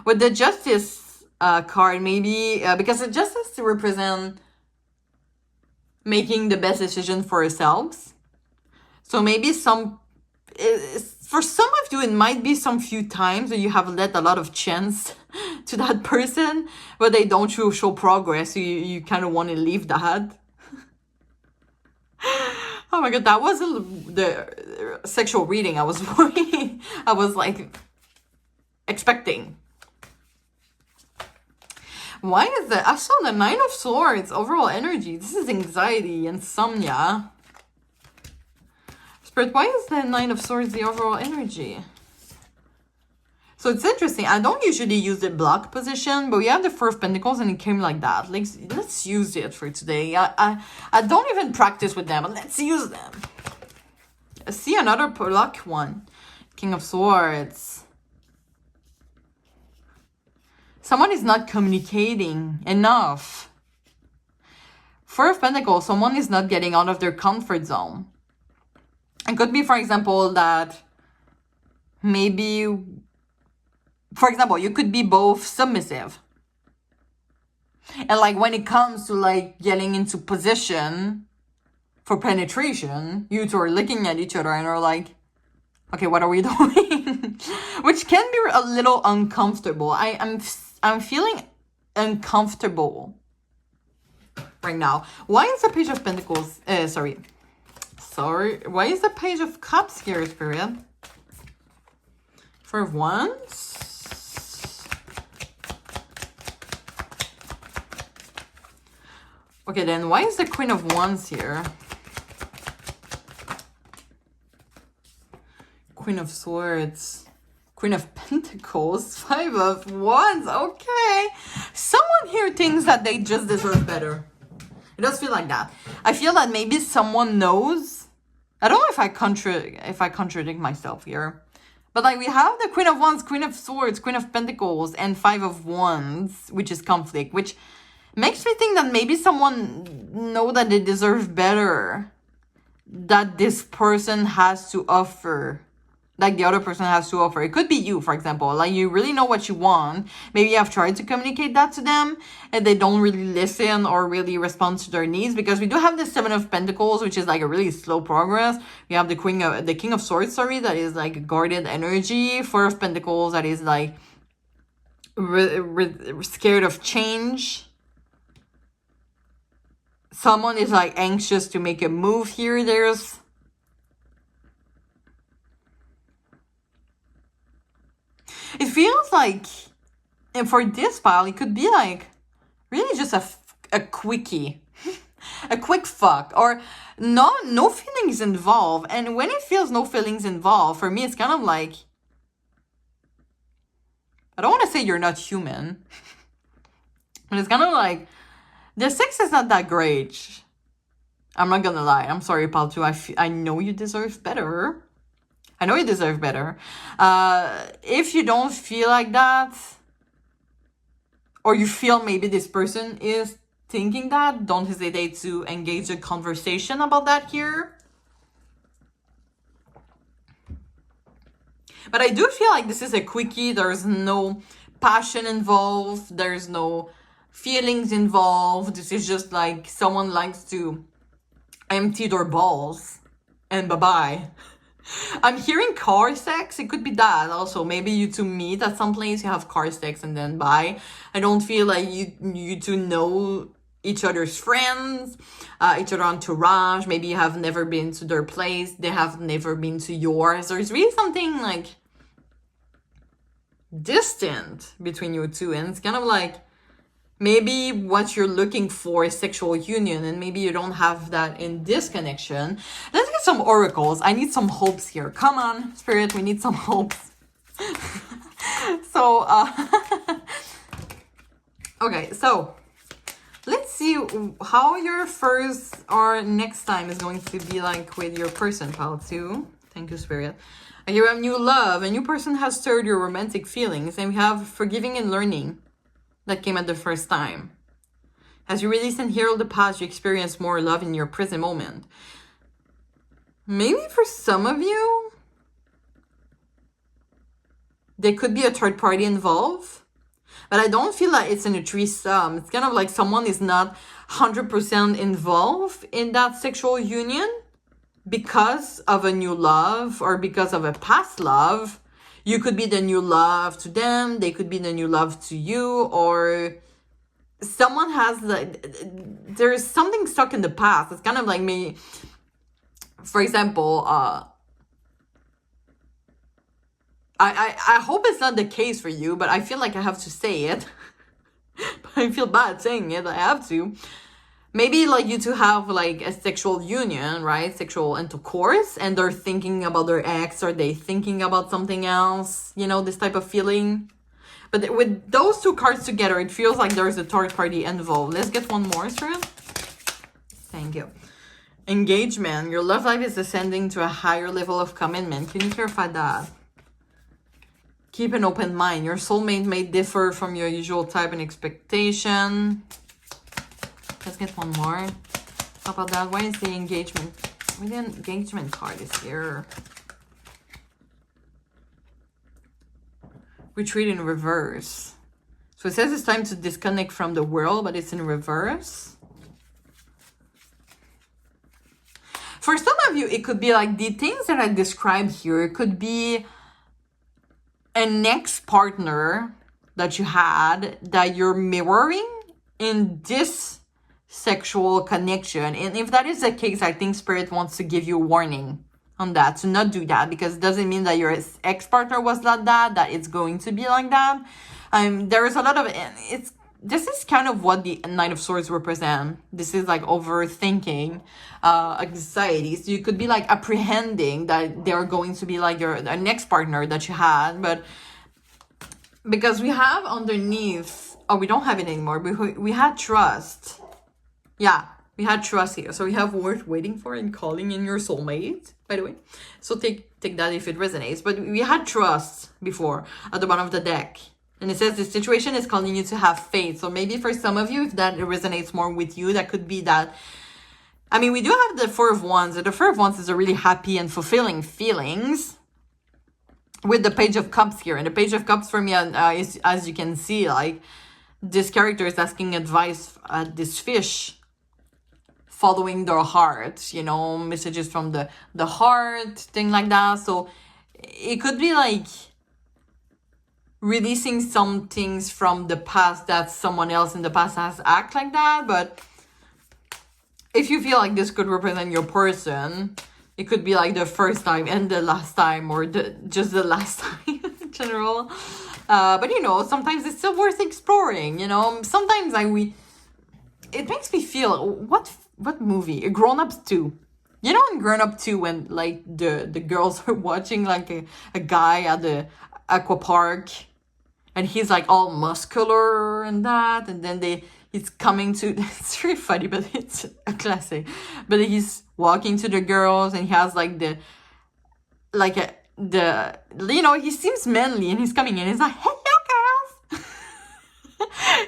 With the justice card, maybe because the justice to represent making the best decision for ourselves. So maybe for some of you, it might be some few times that you have let a lot of chance to that person, but they don't show progress. So you kind of want to leave that. Oh my god, that wasn't the sexual reading I was working. I was like expecting. Why is that? I saw the nine of swords, overall energy. This is anxiety, insomnia. Spirit, why is the nine of swords the overall energy? So it's interesting. I don't usually use the block position, but we have the four of pentacles and it came like that. Like, let's use it for today. I don't even practice with them, but let's use them. I see another block one. King of swords. Someone is not communicating enough. Four of pentacles, someone is not getting out of their comfort zone. It could be, for example, that maybe, for example, you could be both submissive. And like when it comes to like getting into position for penetration, you two are looking at each other and are like, okay, what are we doing? Which can be a little uncomfortable. I'm feeling uncomfortable right now. Why is the page of pentacles, sorry. Why is the page of cups here, Spirit? Four of wands. Okay, then why is the queen of wands here? Queen of swords. Queen of pentacles. Five of wands. Okay. Someone here thinks that they just deserve better. It does feel like that. I feel that maybe someone knows. I don't know if I contradict myself here. But like we have the Queen of Wands, Queen of Swords, Queen of Pentacles, and Five of Wands, which is conflict, which makes me think that maybe someone know that they deserve better. That this person has to offer. Like the other person has to offer. It could be you, for example. Like you really know what you want. Maybe you have tried to communicate that to them and they don't really listen or really respond to their needs, because we do have the Seven of Pentacles, which is like a really slow progress. We have the King of Swords, that is like guarded energy. Four of Pentacles, that is like scared of change. Someone is like anxious to make a move here. It feels like, and for this pile, it could be like really just a quickie, a quick fuck, or no feelings involved. And when it feels no feelings involved, for me, it's kind of like, I don't want to say you're not human, but it's kind of like the sex is not that great. I'm not gonna lie. I'm sorry, pal, too. I know you deserve better. I know you deserve better. If you don't feel like that, or you feel maybe this person is thinking that, don't hesitate to engage a conversation about that here. But I do feel like this is a quickie. There's no passion involved. There's no feelings involved. This is just like someone likes to empty their balls and bye-bye. I'm hearing car sex. It could be that also. Maybe you two meet at some place, you have car sex, and then bye. I don't feel like you two know each other's friends, each other entourage. Maybe you have never been to their place. They have never been to yours. There's really something like distant between you two. And it's kind of like, maybe what you're looking for is sexual union, and maybe you don't have that in this connection. Let's get some oracles. I need some hopes here. Come on, Spirit, we need some hopes. So, okay, so let's see how your first or next time is going to be like with your person, pal, too. Thank you, Spirit. I hear a new love. A new person has stirred your romantic feelings, and we have forgiving and learning. That came at the first time. As you release and heal the past, you experience more love in your present moment. Maybe for some of you, there could be a third party involved, but I don't feel like it's in a threesome. It's kind of like someone is not 100% involved in that sexual union because of a new love or because of a past love. You could be the new love to them. They could be the new love to you. Or someone has there's something stuck in the past. It's kind of like me. For example, I hope it's not the case for you, but I feel like I have to say it. But I feel bad saying it. I have to. Maybe like you two have like a sexual union, right? Sexual intercourse, and they're thinking about their ex, or they thinking about something else, you know, this type of feeling. But with those two cards together, it feels like there's a third party involved. Let's get one more, Spirit. Thank you. Engagement. Your love life is ascending to a higher level of commitment. Can you clarify that? Keep an open mind. Your soulmate may differ from your usual type and expectation. Let's get one more. How about that? Why is the engagement? Why the engagement card is here? Retreat in reverse. So it says it's time to disconnect from the world, but it's in reverse. For some of you, it could be like the things that I described here. It could be an ex-partner that you had that you're mirroring in this sexual connection. And if that is the case, I think Spirit wants to give you a warning on that, to not do that, because it doesn't mean that your ex-partner was like that it's going to be like that. There is a lot of, this is kind of what the Knight of Swords represent. This is like overthinking, anxiety. So you could be like apprehending that they're going to be like your next partner that you had, but because we have underneath, oh, we don't have it anymore, but we had trust. Yeah, we had trust here. So we have worth waiting for and calling in your soulmate, by the way. So take that if it resonates. But we had trust before at the bottom of the deck. And it says this situation is calling you to have faith. So maybe for some of you, if that resonates more with you, that could be that. I mean, we do have the Four of Wands. The Four of Wands is a really happy and fulfilling feelings with the Page of Cups here. And the Page of Cups for me is, as you can see, like this character is asking advice at this fish, following their heart, you know, messages from the heart, thing like that. So it could be like releasing some things from the past that someone else in the past has act like that. But if you feel like this could represent your person, it could be like the first time and the last time, or just the last time in general. But you know, sometimes it's still worth exploring, you know. Sometimes it makes me feel, what movie? Grown Ups 2. You know, in Grown Up 2, when like the girls are watching like a guy at the aqua park, and he's like all muscular and that, and then he's coming to, it's really funny, but it's a classic. But he's walking to the girls, and he has like you know, he seems manly, and he's coming in, he's like, hello girls.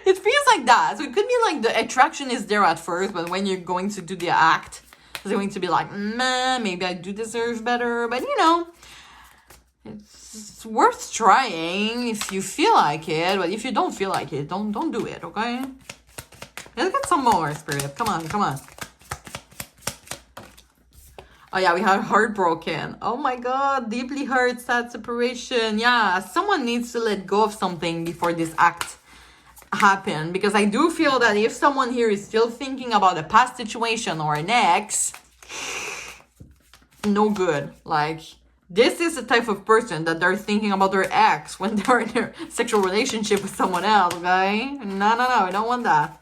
It feels like that. So it could be like the attraction is there at first, but when you're going to do the act, it's going to be like, maybe I do deserve better. But you know, it's worth trying if you feel like it. But if you don't feel like it, don't do it, okay? Let's get some more, Spirit. Come on, come on. Oh yeah, we had heartbroken. Oh my god, deeply hurt, sad separation. Yeah, someone needs to let go of something before this act happen, because I do feel that if someone here is still thinking about a past situation or an ex, no good. Like, this is the type of person that they're thinking about their ex when they're in a sexual relationship with someone else, okay? No, I don't want that.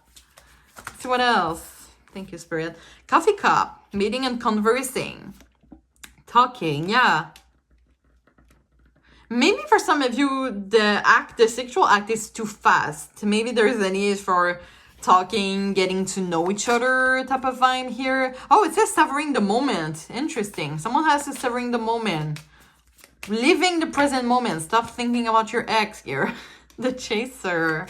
Let's see what else. Thank you, Spirit. Coffee cup, meeting and conversing, talking, yeah. Maybe for some of you, the sexual act is too fast. Maybe there's a need for talking, getting to know each other type of vibe here. Oh, it says savoring the moment. Interesting. Someone has to savoring the moment. Living the present moment. Stop thinking about your ex here. The chaser.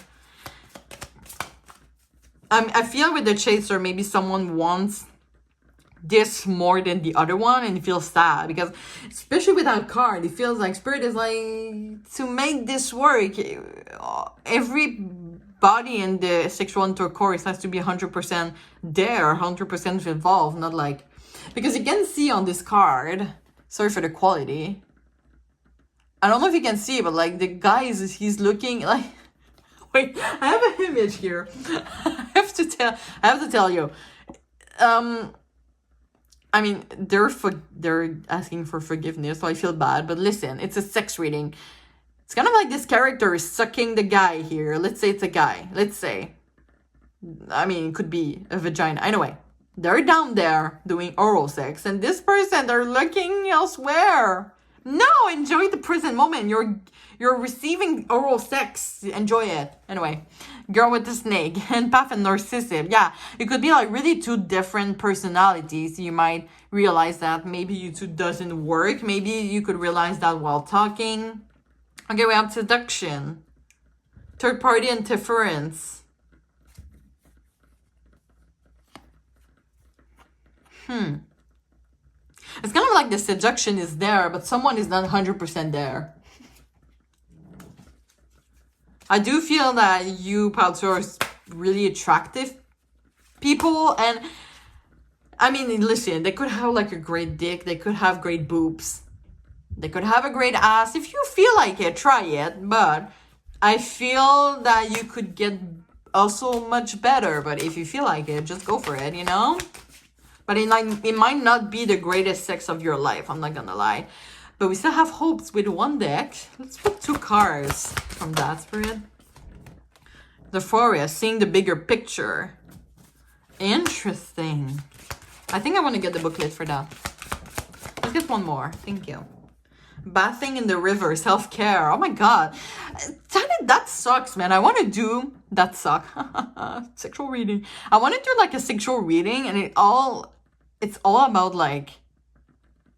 I feel with the chaser, maybe someone wants this more than the other one, and it feels sad, because especially with that card, it feels like Spirit is like, to make this work, everybody in the sexual intercourse has to be 100% there, 100% involved, not like, because you can see on this card, sorry for the quality, I don't know if you can see, but like the guy he's looking like, wait, I have an image here. I have to tell you. I mean, they're asking for forgiveness, so I feel bad. But listen, it's a sex reading. It's kind of like this character is sucking the guy here. Let's say it's a guy. Let's say. I mean, it could be a vagina. Anyway, they're down there doing oral sex. And this person, they're looking elsewhere. No, enjoy the present moment. You're receiving oral sex. Enjoy it. Anyway, girl with the snake, empath and narcissistic. Yeah, it could be like really two different personalities. You might realize that maybe you two doesn't work. Maybe you could realize that while talking. Okay, we have seduction, third party interference. It's kind of like the seduction is there, but someone is not 100% there. I do feel that you, Palto, are really attractive people. And I mean, listen, they could have like a great dick. They could have great boobs. They could have a great ass. If you feel like it, try it. But I feel that you could get also much better. But if you feel like it, just go for it, you know? But it might not be the greatest sex of your life. I'm not gonna lie. But we still have hopes with one deck. Let's put 2 cards from that Spirit. The Forest, seeing the bigger picture. Interesting. I think I want to get the booklet for that. Let's get one more. Thank you. Bathing in the river, self-care. Oh my god. That sucks, man. I want to do... That suck. Sexual reading. I want to do like a sexual reading, and it's all about like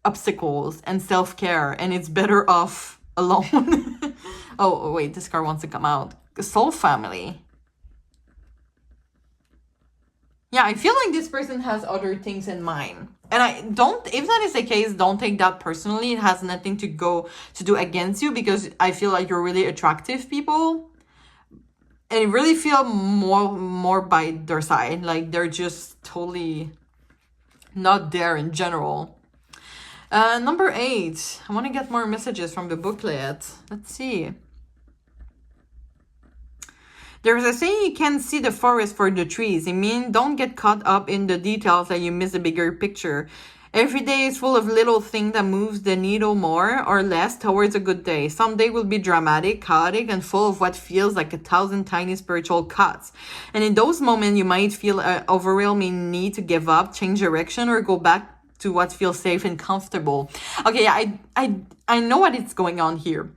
obstacles and self-care, and it's better off alone. Oh, wait. This card wants to come out. Soul family. Yeah, I feel like this person has other things in mind. And if that is the case, don't take that personally. It has nothing to do against you, because I feel like you're really attractive people. And I really feel more by their side. Like they're just totally not there in general. Number 8. I want to get more messages from the booklet. Let's see. There's a saying, you can't see the forest for the trees. I mean, don't get caught up in the details that you miss the bigger picture. Every day is full of little things that moves the needle more or less towards a good day. Some day will be dramatic, chaotic, and full of what feels like 1,000 tiny spiritual cuts. And in those moments, you might feel an overwhelming need to give up, change direction, or go back to what feels safe and comfortable. Okay, I know what is going on here.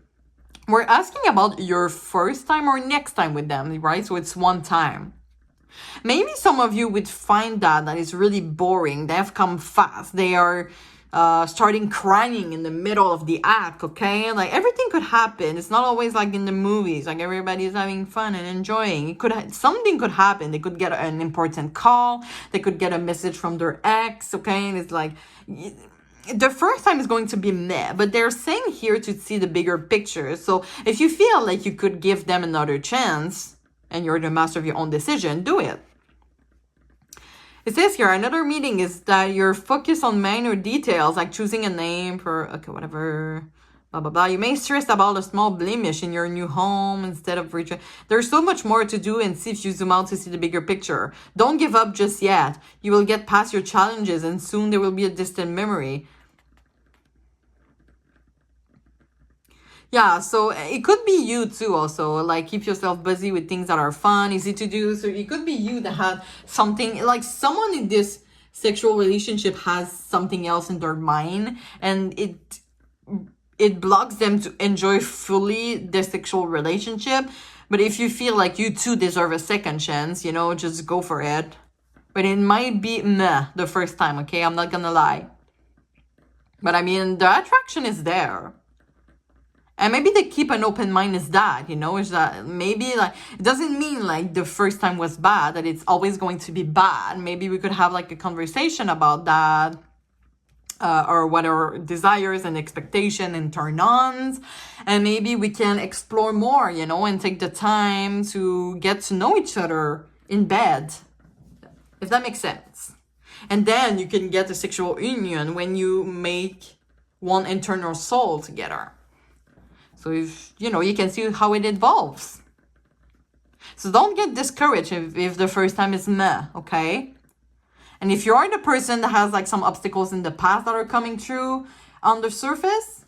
We're asking about your first time or next time with them, right? So it's one time. Maybe some of you would find that is really boring. They have come fast. They are starting crying in the middle of the act, okay? Like, everything could happen. It's not always like in the movies, like everybody's having fun and enjoying. Something could happen. They could get an important call. They could get a message from their ex, okay? And it's like, the first time is going to be meh, but they're saying here to see the bigger picture. So if you feel like you could give them another chance and you're the master of your own decision, do it. It says here, another meaning is that you're focused on minor details, like choosing a name for, okay, whatever, blah, blah, blah. You may stress about a small blemish in your new home instead of reaching. There's so much more to do, and see if you zoom out to see the bigger picture. Don't give up just yet. You will get past your challenges, and soon there will be a distant memory. Yeah, so it could be you too also, like keep yourself busy with things that are fun, easy to do. So it could be you that had something, like someone in this sexual relationship has something else in their mind, and it blocks them to enjoy fully the sexual relationship. But if you feel like you too deserve a second chance, you know, just go for it. But it might be meh the first time, okay? I'm not gonna lie. But I mean, the attraction is there. And maybe they keep an open mind as that, you know, is that maybe like, it doesn't mean like the first time was bad, that it's always going to be bad. Maybe we could have like a conversation about that, or what our desires and expectation and turn-ons. And maybe we can explore more, you know, and take the time to get to know each other in bed, if that makes sense. And then you can get a sexual union when you make one internal soul together. So if, you know, you can see how it evolves. So don't get discouraged if the first time is meh, okay? And if you are the person that has like some obstacles in the past that are coming through on the surface,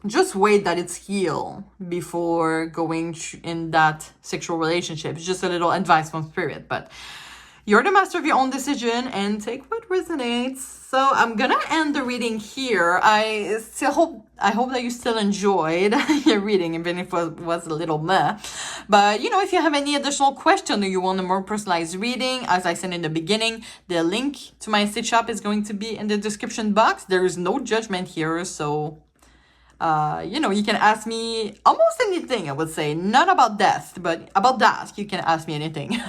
just wait that it's healed before going in that sexual relationship. It's just a little advice from spirit, but you're the master of your own decision, and take what resonates. So I'm gonna end the reading here. I hope that you still enjoyed your reading, even if it was a little meh. But you know, if you have any additional question or you want a more personalized reading, as I said in the beginning, the link to my Stitch shop is going to be in the description box. There is no judgment here, so you know, you can ask me almost anything, I would say. Not about death, but about that, you can ask me anything.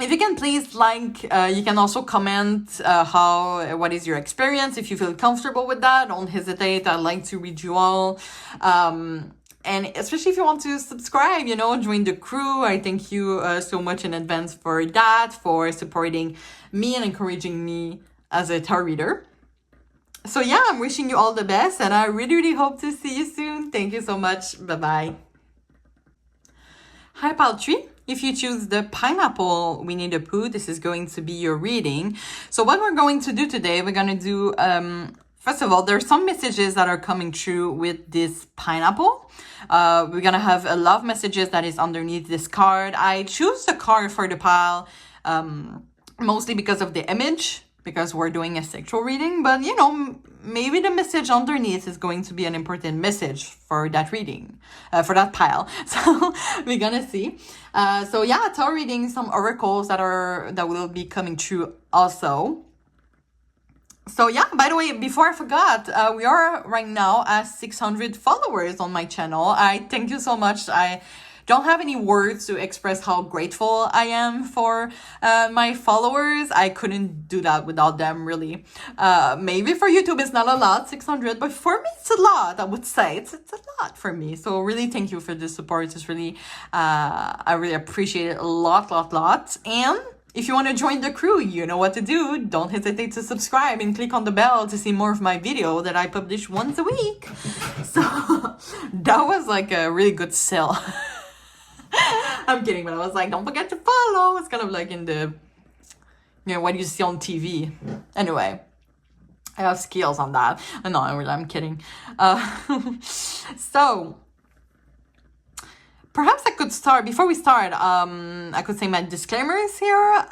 If you can please like, you can also comment what is your experience. If you feel comfortable with that, don't hesitate. I'd like to read you all. And especially if you want to subscribe, you know, join the crew. I thank you so much in advance for that, for supporting me and encouraging me as a tarot reader. So yeah, I'm wishing you all the best, and I really, really hope to see you soon. Thank you so much. Bye-bye. Hi, Paltry. If you choose the pineapple Winnie the Pooh, this is going to be your reading. So what we're going to do today, we're going to do, first of all, there's some messages that are coming through with this pineapple. We're going to have a love messages that is underneath this card. I choose the card for the pile mostly because of the image, because we're doing a sexual reading, but you know, maybe the message underneath is going to be an important message for that reading, for that pile. So we're gonna see. So yeah, tarot reading, some oracles that will be coming true also. So yeah, by the way, before I forgot, we are right now at 600 followers on my channel. I thank you so much. I don't have any words to express how grateful I am for my followers. I couldn't do that without them, really. Maybe for YouTube it's not a lot, 600, but for me it's a lot, I would say. It's a lot for me. So really thank you for the support. It's really, I really appreciate it a lot. And if you want to join the crew, you know what to do. Don't hesitate to subscribe and click on the bell to see more of my video that I publish once a week. So that was like a really good sell. I'm kidding, but I was like, don't forget to follow. It's kind of like in the, what you see on TV. Anyway, I have skills on that. No, I'm kidding. So, perhaps I could start, before we start, I could say my disclaimers here.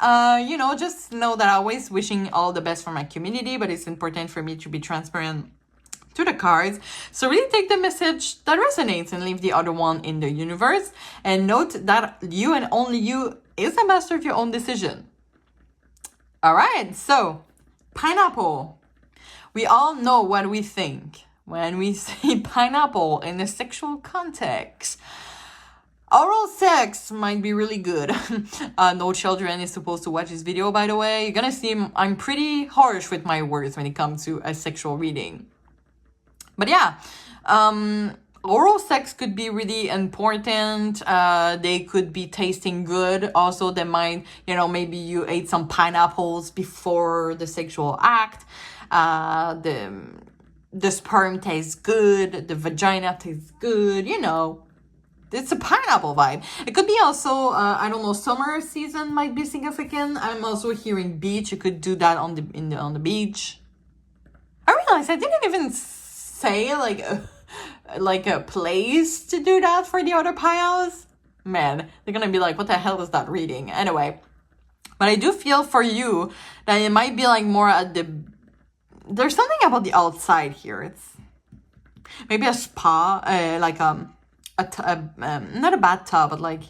Just know that I'm always wishing all the best for my community, but it's important for me to be transparent to the cards. So really take the message that resonates and leave the other one in the universe. And note that you and only you is the master of your own decision. All right, so pineapple. We all know what we think when we say pineapple in a sexual context. Oral sex might be really good. No children is supposed to watch this video, by the way. You're gonna see I'm pretty harsh with my words when it comes to a sexual reading. But yeah, oral sex could be really important. They could be tasting good. Also, they might, maybe you ate some pineapples before the sexual act. The sperm tastes good. The vagina tastes good. It's a pineapple vibe. It could be also, summer season might be significant. I'm also hearing beach. You could do that on the beach. I realized I didn't even say like a place to do that for the other piles. Man, they're gonna be like, what the hell is that reading? Anyway, but I do feel for you that it might be like more at there's something about the outside here. It's maybe a spa, not a bathtub, but like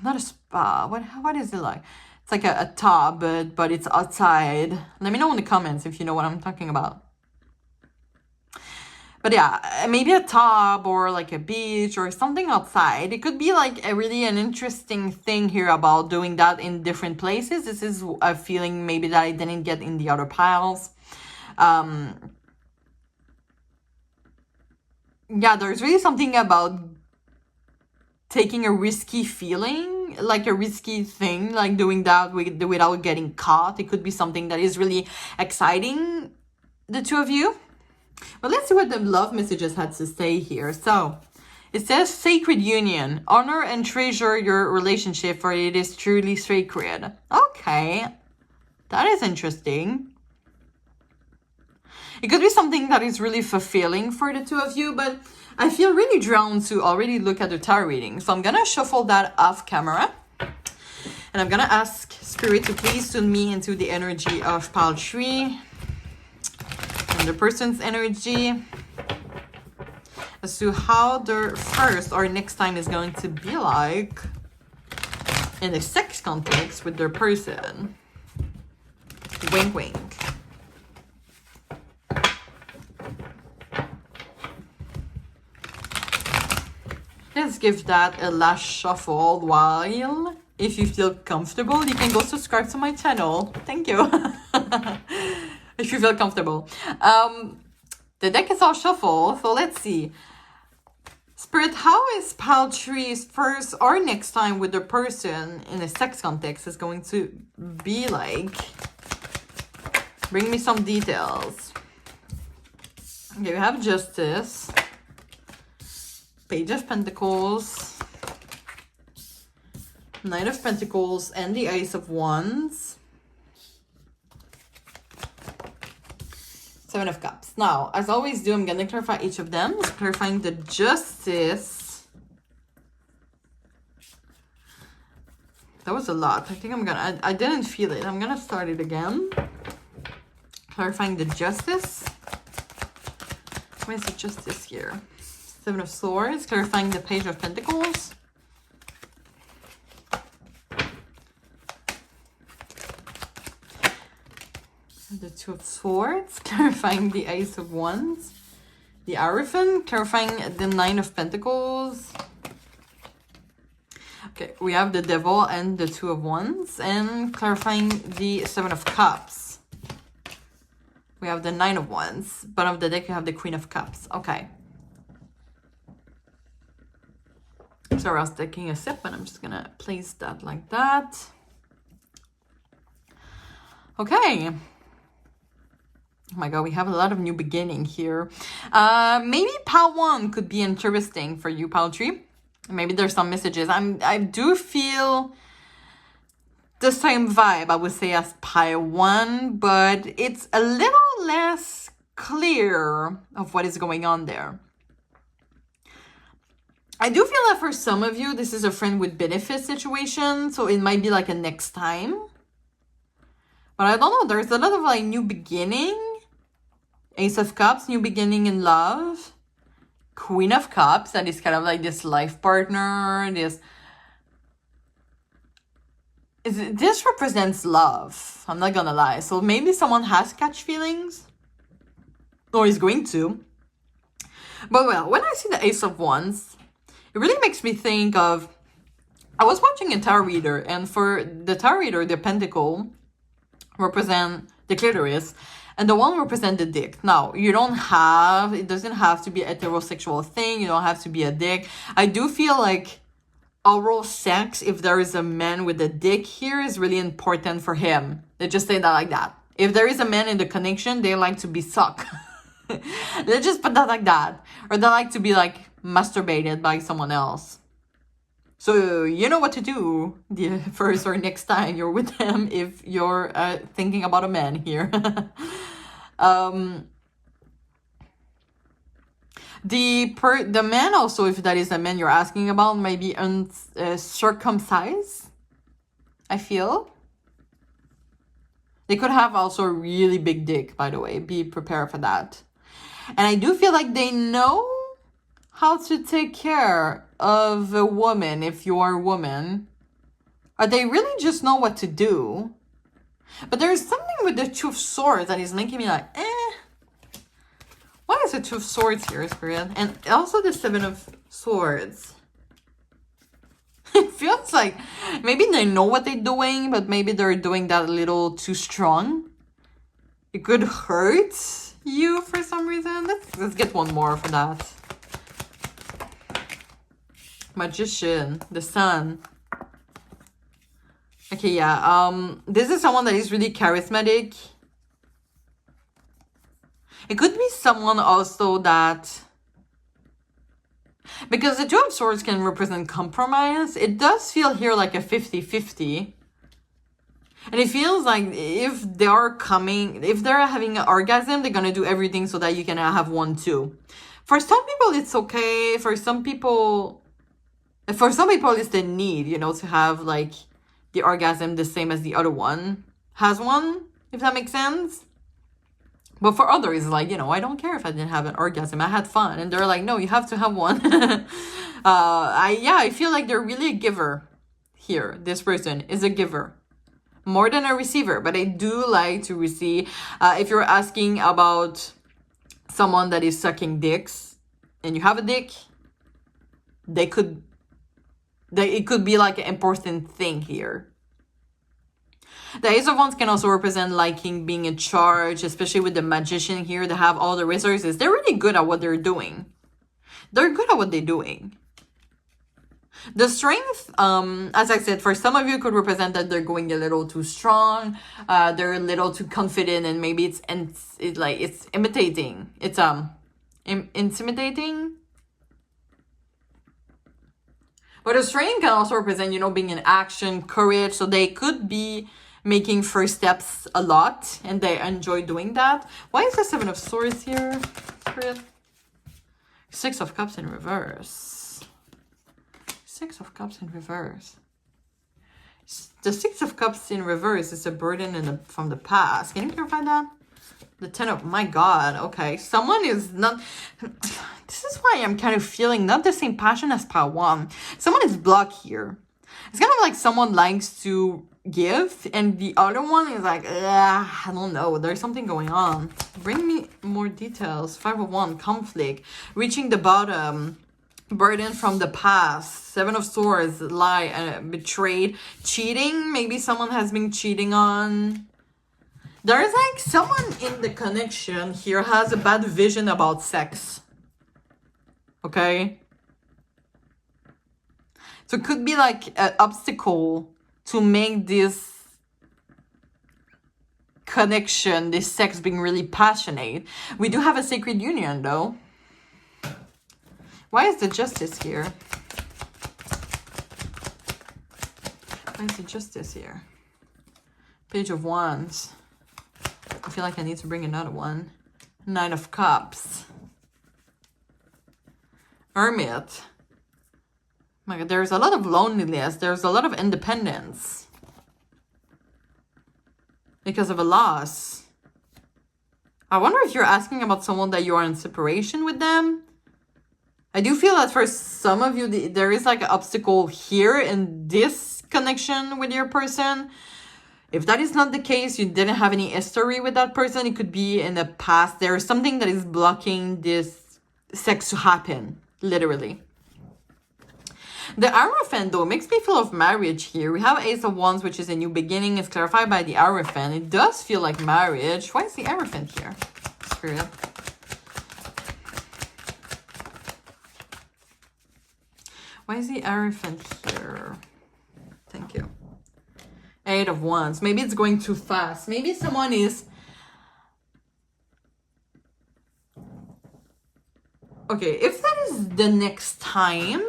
not a spa. What is it like? It's like a tub, but it's outside. Let me know in the comments if you know what I'm talking about. But yeah, maybe a tub or like a beach or something outside. It could be like an interesting thing here about doing that in different places. This is a feeling maybe that I didn't get in the other piles. Yeah, there's really something about taking a risky feeling, like a risky thing, like doing that without getting caught. It could be something that is really exciting, the two of you. But let's see what the love messages had to say here. So it says sacred union. Honor and treasure your relationship, for it is truly sacred. Okay, that is interesting. It could be something that is really fulfilling for the two of you, but I feel really drawn to already look at the tarot reading. So I'm going to shuffle that off camera. And I'm going to ask Spirit to please tune me into the energy of pile 3 and the person's energy as to how their first or next time is going to be like in a sex context with their person. Wink, wink. Let's give that a last shuffle while, if you feel comfortable, you can go subscribe to my channel. Thank you. If you feel comfortable. The deck is all shuffled, so let's see. Spirit, how is pile 3's first or next time with the person in a sex context is going to be like? Bring me some details. Okay, we have Justice. Page of Pentacles, Knight of Pentacles, and the Ace of Wands. Seven of Cups. Now, as I always do, I'm going to clarify each of them. Clarifying the Justice. That was a lot. I think I didn't feel it. I'm going to start it again. Clarifying the Justice. Where's the Justice here? Seven of Swords, clarifying the Page of Pentacles. The Two of Swords, clarifying the Ace of Wands. The Hierophant, clarifying the Nine of Pentacles. Okay, we have the Devil and the Two of Wands, and clarifying the Seven of Cups. We have the Nine of Wands. Bottom of the deck, you have the Queen of Cups. Okay. Sorry, I was taking a sip, and I'm just gonna place that like that. Okay. Oh my god, we have a lot of new beginning here. Maybe pile 1 could be interesting for you, pile 3. Maybe there's some messages. I do feel the same vibe, I would say, as pile 1, but it's a little less clear of what is going on there. I do feel that for some of you, this is a friend with benefit situation, so it might be like a next time. But I don't know, there's a lot of like new beginning. Ace of Cups, new beginning in love. Queen of Cups, that is kind of like this life partner. This represents love. I'm not gonna lie. So maybe someone has catch feelings. Or is going to. But well, when I see the Ace of Wands, it really makes me think of... I was watching a tarot reader, and for the tarot reader, the pentacle represent the clitoris, and the one represent the dick. Now, it doesn't have to be a heterosexual thing. You don't have to be a dick. I do feel like oral sex, if there is a man with a dick here, is really important for him. Let's just say that like that. If there is a man in the connection, they like to be sucked. Let's just put that like that. Or they like to be like masturbated by someone else. So you know what to do the first or next time you're with them if you're thinking about a man here. The man also, if that is a man you're asking about, might be uncircumcised, I feel. They could have also a really big dick, by the way. Be prepared for that. And I do feel like they know how to take care of a woman if you are a woman. Or they really just know what to do. But there's something with the Two of Swords that is making me like, Why is the Two of Swords here, Spirit? And also the Seven of Swords. It feels like maybe they know what they're doing, but maybe they're doing that a little too strong. It could hurt you for some reason. Let's get one more for that. Magician, the Sun. Okay, yeah. This is someone that is really charismatic. It could be someone also that... Because the Two of Swords can represent compromise. It does feel here like a 50-50. And it feels like if they're having an orgasm, they're gonna do everything so that you can have one too. For some people, it's okay. For some people, it's the need, to have like the orgasm the same as the other one has one, if that makes sense. But for others, like, I don't care if I didn't have an orgasm. I had fun. And they're like, no, you have to have one. I feel like they're really a giver here. This person is a giver. More than a receiver. But I do like to receive. If you're asking about someone that is sucking dicks and you have a dick, it could be like an important thing here. The Ace of Wands can also represent liking being in charge, especially with the Magician here. They have all the resources. They're really good at what they're doing. They're good at what they're doing. The Strength, as I said, for some of you could represent that they're going a little too strong. They're a little too confident, and maybe it's imitating. It's intimidating. But the Strength can also represent, being in action, courage. So they could be making first steps a lot, and they enjoy doing that. Why is the Seven of Swords here? Six of Cups in reverse. Six of Cups in reverse. The Six of Cups in reverse is a burden from the past. Can you clarify that? The Ten of... My God. Okay. Someone is not... This is why I'm kind of feeling not the same passion as Pile 1. Someone is blocked here. It's kind of like someone likes to give, and the other one is like, I don't know. There's something going on. Bring me more details. 5 of Wands, conflict, reaching the bottom, burden from the past, 7 of Swords, lie, betrayed, cheating. Maybe someone has been cheating on. There's like someone in the connection here has a bad vision about sex. Okay? So it could be like an obstacle to make this connection, this sex being really passionate. We do have a sacred union though. Why is the Justice here? Why is the Justice here? Page of Wands. I feel like I need to bring another one. Nine of Cups. Hermit. My God, there's a lot of loneliness. There's a lot of independence. Because of a loss. I wonder if you're asking about someone that you are in separation with them. I do feel that for some of you, there is like an obstacle here in this connection with your person. If that is not the case, you didn't have any history with that person. It could be in the past. There is something that is blocking this sex to happen, literally. The Hierophant, though, makes me feel of marriage here. We have Ace of Wands, which is a new beginning. It's clarified by the Hierophant. It does feel like marriage. Why is the Hierophant here? Spirit. Why is the Hierophant here? Thank you. Eight of Wands. Maybe it's going too fast. Maybe someone is... Okay, if that is the next time...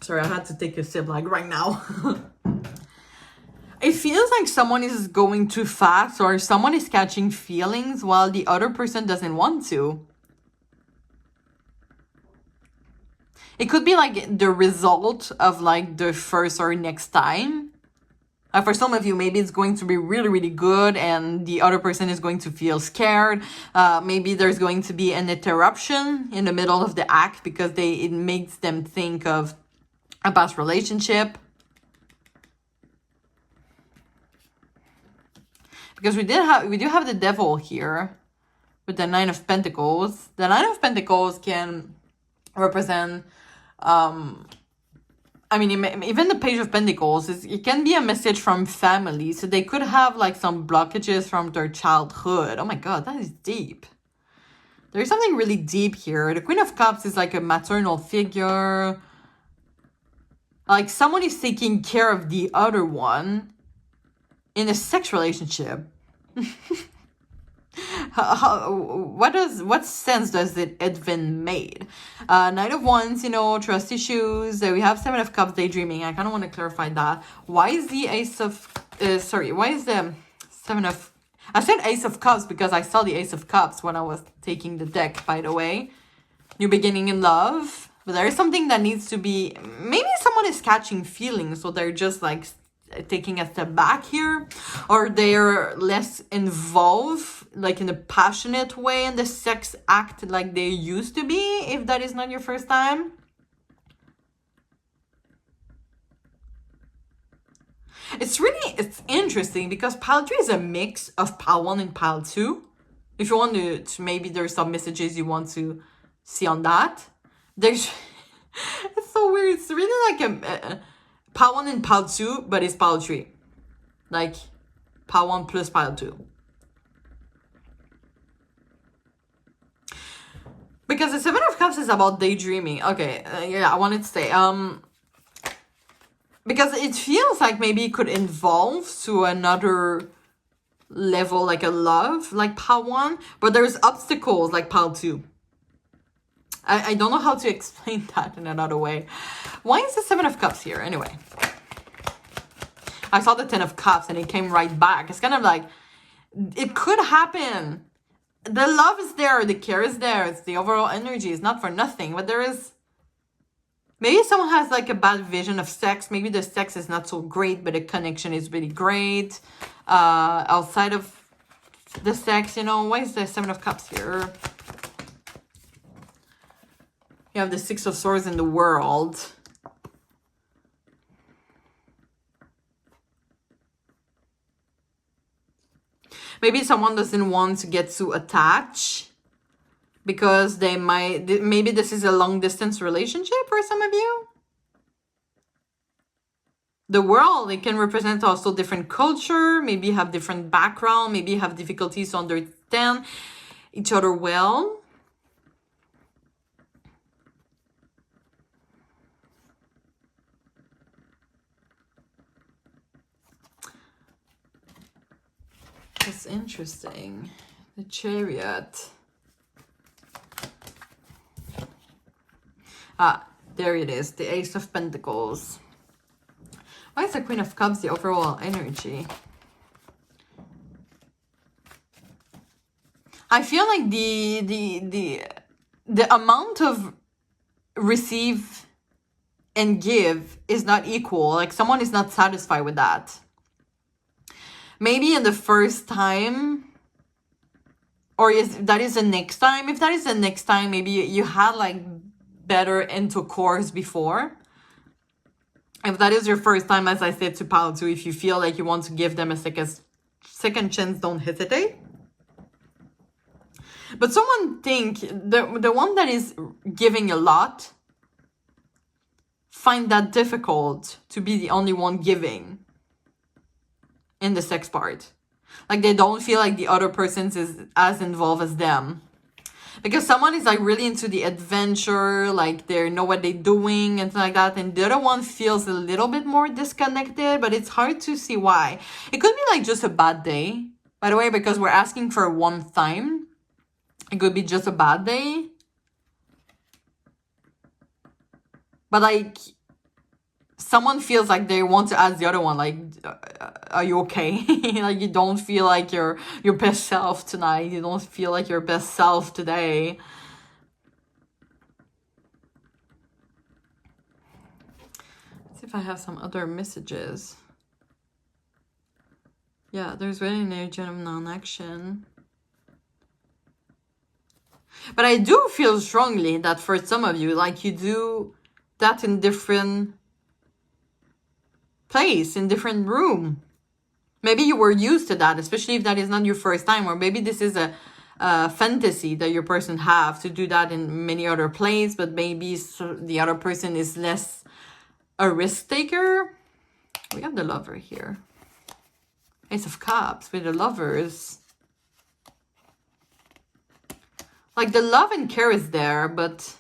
Sorry, I had to take a sip like right now. It feels like someone is going too fast or someone is catching feelings while the other person doesn't want to. It could be like the result of like the first or next time. For some of you, maybe it's going to be really, really good and the other person is going to feel scared. Maybe there's going to be an interruption in the middle of the act because it makes them think of a past relationship. Because we do have the Devil here with the Nine of Pentacles. The Nine of Pentacles can represent... I mean, even the Page of Pentacles, it can be a message from family. So they could have like some blockages from their childhood. Oh my God, that is deep. There's something really deep here. The Queen of Cups is like a maternal figure. Like someone is taking care of the other one in a sex relationship. What sense does it even made? Knight of Wands, you know, trust issues. We have Seven of Cups, daydreaming. I kind of want to clarify that. Why is the Ace of... why is the Seven of... I said Ace of Cups because I saw the Ace of Cups when I was taking the deck, by the way. New beginning in love. But there is something that needs to be... Maybe someone is catching feelings, so they're just like taking a step back here, or they're less involved like in a passionate way in the sex act like they used to be, if that is not your first time. It's interesting because pile 3 is a mix of pile 1 and pile 2. If you want to maybe there's some messages you want to see on that. There's it's so weird. It's really like a pile 1 and pile 2, but it's pile 3. Like, pile 1 plus pile 2. Because the Seven of Cups is about daydreaming. Okay, yeah, I wanted to say, because it feels like maybe it could evolve to another level, like a love, like pile 1. But there's obstacles, like pile 2. I don't know how to explain that in another way. Why is the Seven of Cups here? Anyway. I saw the Ten of Cups and it came right back. It's kind of like, it could happen. The love is there. The care is there. It's the overall energy. It's not for nothing. But there is... Maybe someone has like a bad vision of sex. Maybe the sex is not so great, but the connection is really great. Outside of the sex, you know. Why is the Seven of Cups here? You have the Six of Swords in the World. Maybe someone doesn't want to get too attached because they might... Maybe this is a long-distance relationship for some of you. The World, it can represent also different culture. Maybe you have different background. Maybe you have difficulties to understand each other well. That's interesting. The Chariot. Ah, there it is. The Ace of Pentacles. Why is the Queen of Cups the overall energy? I feel like the amount of receive and give is not equal. Like someone is not satisfied with that. Maybe in the first time, or if that is the next time. If that is the next time, maybe you had like better intercourse before. If that is your first time, as I said to Palo too, if you feel like you want to give them a second chance, don't hesitate. But someone think the one that is giving a lot find that difficult to be the only one giving in the sex part. Like they don't feel like the other person is as involved as them. Because someone is like really into the adventure, like they know what they're doing and stuff like that. And the other one feels a little bit more disconnected, but it's hard to see why. It could be like just a bad day, by the way, because we're asking for one time. It could be just a bad day. But like, someone feels like they want to ask the other one, like, are you okay? Like, you don't feel like your best self tonight. You don't feel like your best self today. Let's see if I have some other messages. Yeah, there's really an energy of non-action. But I do feel strongly that for some of you, like you do that in different place, in different room. Maybe you were used to that, especially if that is not your first time, or maybe this is a fantasy that your person have to do that in many other places, but maybe the other person is less a risk taker. We have the Lover here. Ace of Cups with the Lovers. Like the love and care is there, but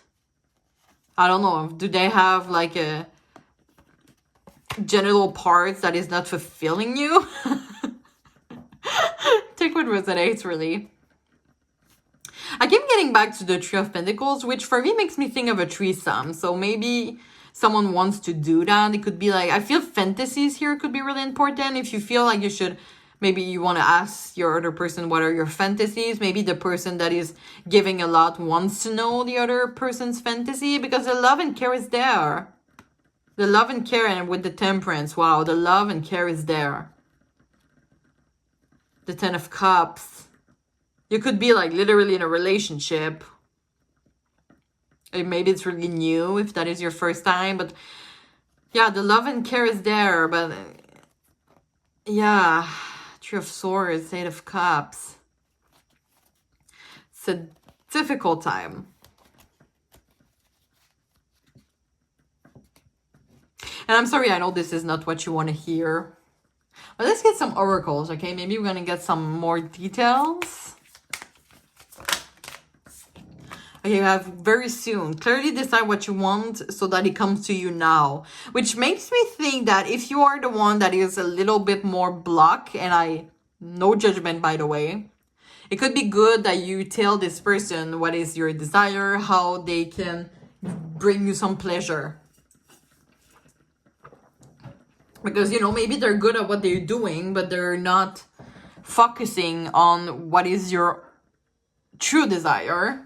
I don't know. Do they have like a genital parts that is not fulfilling you? Take what resonates, really. I keep getting back to the Three of Pentacles, which for me makes me think of a threesome. So maybe someone wants to do that. It could be like, I feel fantasies here could be really important. If you feel like you should, maybe you want to ask your other person, what are your fantasies? Maybe the person that is giving a lot wants to know the other person's fantasy, because the love and care is there. The love and care, and with the Temperance, wow, the love and care is there. The Ten of Cups. You could be like literally in a relationship. And maybe it's really new if that is your first time, but yeah, the love and care is there. But yeah, Three of Swords, Eight of Cups. It's a difficult time. And I'm sorry, I know this is not what you want to hear. But let's get some oracles, okay? Maybe we're going to get some more details. Okay, you have very soon. Clearly decide what you want so that it comes to you now. Which makes me think that if you are the one that is a little bit more blocked, and no judgment, by the way. It could be good that you tell this person what is your desire, how they can bring you some pleasure. Because, you know, maybe they're good at what they're doing, but they're not focusing on what is your true desire.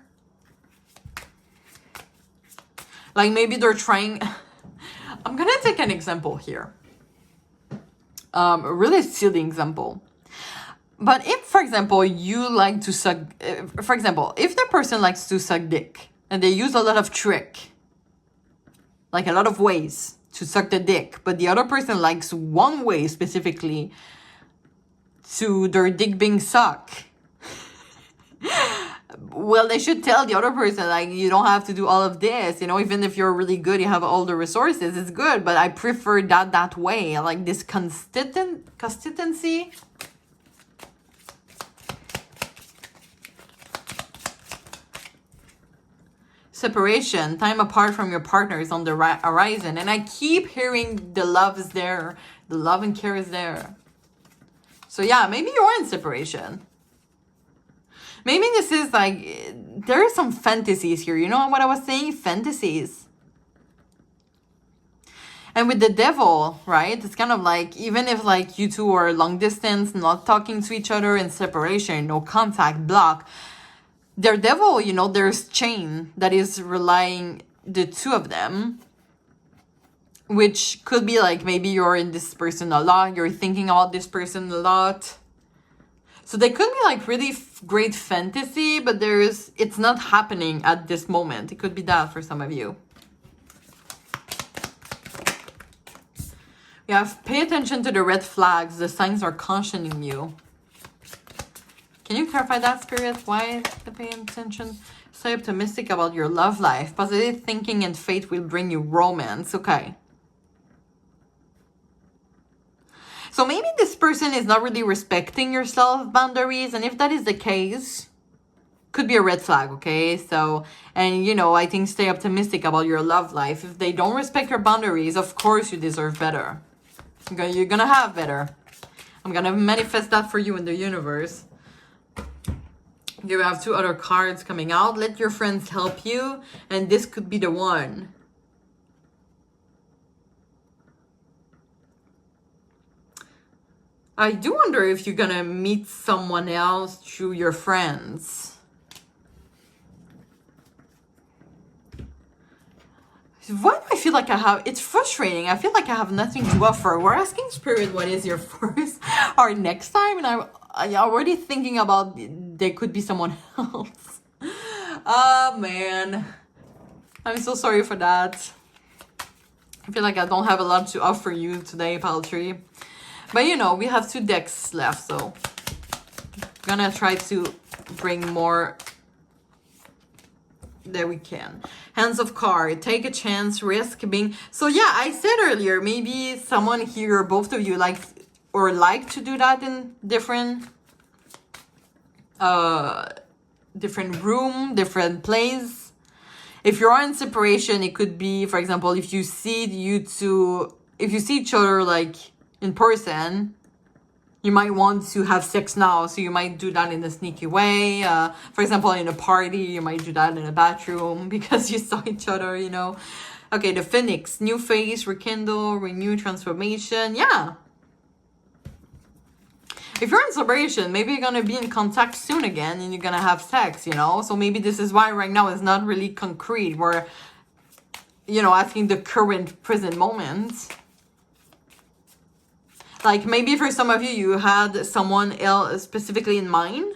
Like maybe they're trying... I'm gonna take an example here. A really silly example. But if, for example, you like to suck... for example, if the person likes to suck dick, and they use a lot of trick, like a lot of ways to suck the dick, but the other person likes one way specifically to their dick being sucked. Well, they should tell the other person, like, you don't have to do all of this, you know, even if you're really good, you have all the resources, it's good, but I prefer that way. I like this consistency. Separation, time apart from your partner is on the horizon. And I keep hearing the love is there. The love and care is there. So yeah, maybe you're in separation. Maybe this is like, there are some fantasies here. You know what I was saying? Fantasies. And with the devil, right? It's kind of like, even if like you two are long distance, not talking to each other, in separation, no contact, block. Their devil, you know, there's chain that is relying the two of them. Which could be like, maybe you're in this person a lot. You're thinking about this person a lot. So they could be like really great fantasy, but it's not happening at this moment. It could be that for some of you. We have pay attention to the red flags. The signs are cautioning you. Can you clarify that, Spirit? Why the pay attention? Stay optimistic about your love life. Positive thinking and faith will bring you romance. Okay. So maybe this person is not really respecting your self-boundaries. And if that is the case, could be a red flag, okay? So, and you know, I think stay optimistic about your love life. If they don't respect your boundaries, of course you deserve better. You're gonna have better. I'm gonna manifest that for you in the universe. You have 2 other cards coming out. Let your friends help you. And this could be the one. I do wonder if you're gonna meet someone else through your friends. Why do I feel like it's frustrating. I feel like I have nothing to offer. We're asking Spirit what is your first or next time. And I'm already thinking about there could be someone else. Oh, man. I'm so sorry for that. I feel like I don't have a lot to offer you today, Paltry. But you know, we have 2 decks left, so I'm gonna try to bring more that we can. Hands of card, take a chance, risk being. So yeah, I said earlier, maybe someone here, or both of you, like to do that in different room, different place. If you're in separation, it could be, for example, if you see each other like in person, you might want to have sex now, so you might do that in a sneaky way. For example, in a party, you might do that in a bathroom because you saw each other, you know. Okay, the Phoenix, new phase, rekindle, renew, transformation. Yeah. If you're in separation, maybe you're gonna be in contact soon again and you're gonna have sex, you know. So maybe this is why right now it's not really concrete. We're, you know, asking the current present moment. Like, maybe for some of you, you had someone else specifically in mind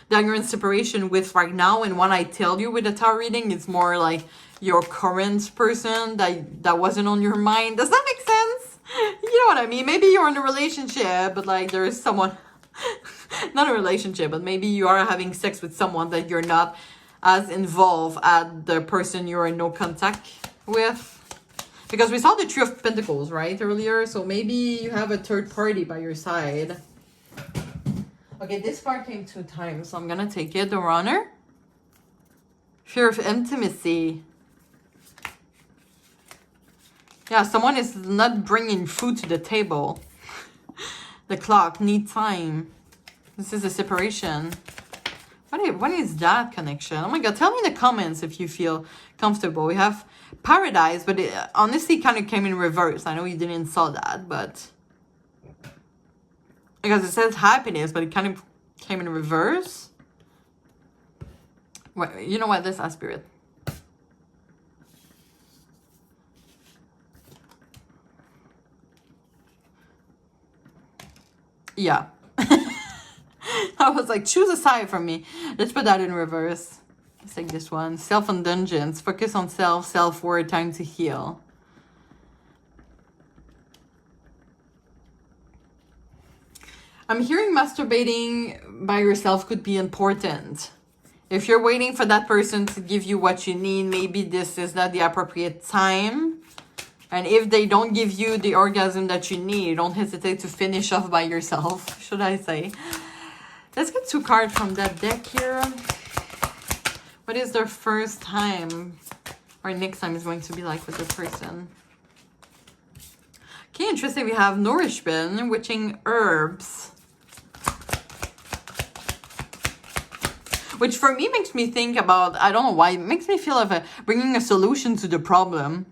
that you're in separation with right now. And when I tell you with a tarot reading, it's more like your current person that wasn't on your mind. Does that make sense? You know what I mean? Maybe you're in a relationship, but like there is someone, not a relationship, but maybe you are having sex with someone that you're not as involved as the person you're in no contact with. Because we saw the Three of Pentacles, right, earlier. So maybe you have a third party by your side. Okay, this card came 2 times, so I'm going to take it. The Runner. Fear of intimacy. Yeah, someone is not bringing food to the table. The Clock. Need time. This is a separation. What is that connection? Oh my God, tell me in the comments if you feel comfortable. We have Paradise, but it honestly kind of came in reverse. I know you didn't saw that, but because it says happiness, but it kind of came in reverse. Wait, you know what? Let's ask Spirit. Yeah. I was like, choose a side from me. Let's put that in reverse. Let's take this one. Self-indulgence. Focus on self, self-worth, time to heal. I'm hearing masturbating by yourself could be important. If you're waiting for that person to give you what you need, maybe this is not the appropriate time. And if they don't give you the orgasm that you need, don't hesitate to finish off by yourself, should I say. Let's get 2 cards from that deck here. What is their first time or next time is going to be like with the person? Okay, interesting. We have nourishment, witching herbs. Which for me makes me think about, I don't know why, it makes me feel of bringing a solution to the problem.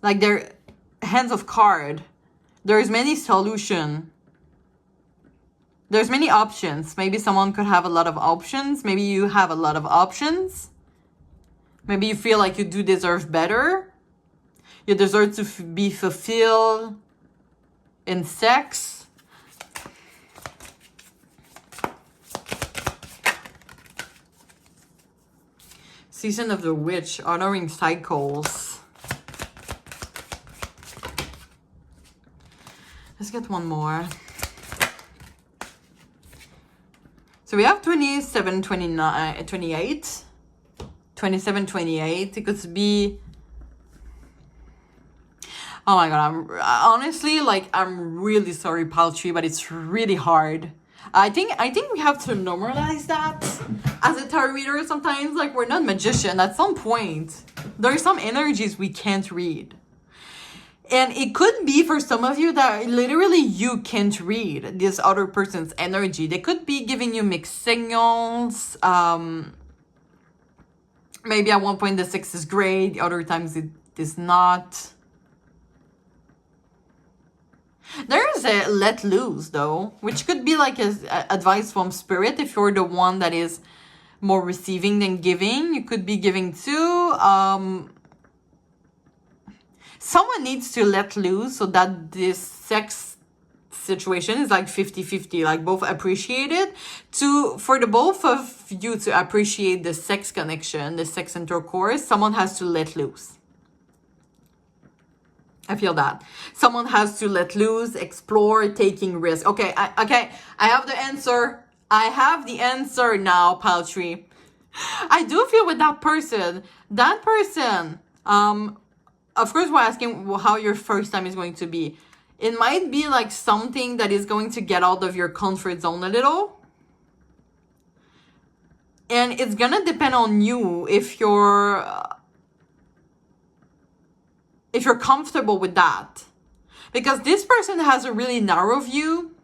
Like their hands of card. There's many solution. There's many options. Maybe someone could have a lot of options. Maybe you have a lot of options. Maybe you feel like you do deserve better. You deserve to be fulfilled in sex. Season of the Witch, honoring cycles. Let's get one more. So we have 27, 29, 28. 27, 28. It could be... Oh my god, honestly, like, I'm really sorry, Paltry, but it's really hard. I think we have to normalize that as a tarot reader sometimes. Like, we're not magician. At some point, there are some energies we can't read. And it could be for some of you that literally you can't read this other person's energy. They could be giving you mixed signals. Maybe at one point the sex is great, other times it is not. There's a let loose though, which could be like a advice from spirit if you're the one that is more receiving than giving. You could be giving too. Someone needs to let loose so that this sex situation is like 50-50, like both appreciate it. For the both of you to appreciate the sex connection, the sex intercourse, someone has to let loose. I feel that. Someone has to let loose, explore, taking risk. Okay, I have the answer. I have the answer now, Paltry. I do feel with that person. That person, of course, we're asking how your first time is going to be. It might be like something that is going to get out of your comfort zone a little. And it's going to depend on you if you're comfortable with that. Because this person has a really narrow view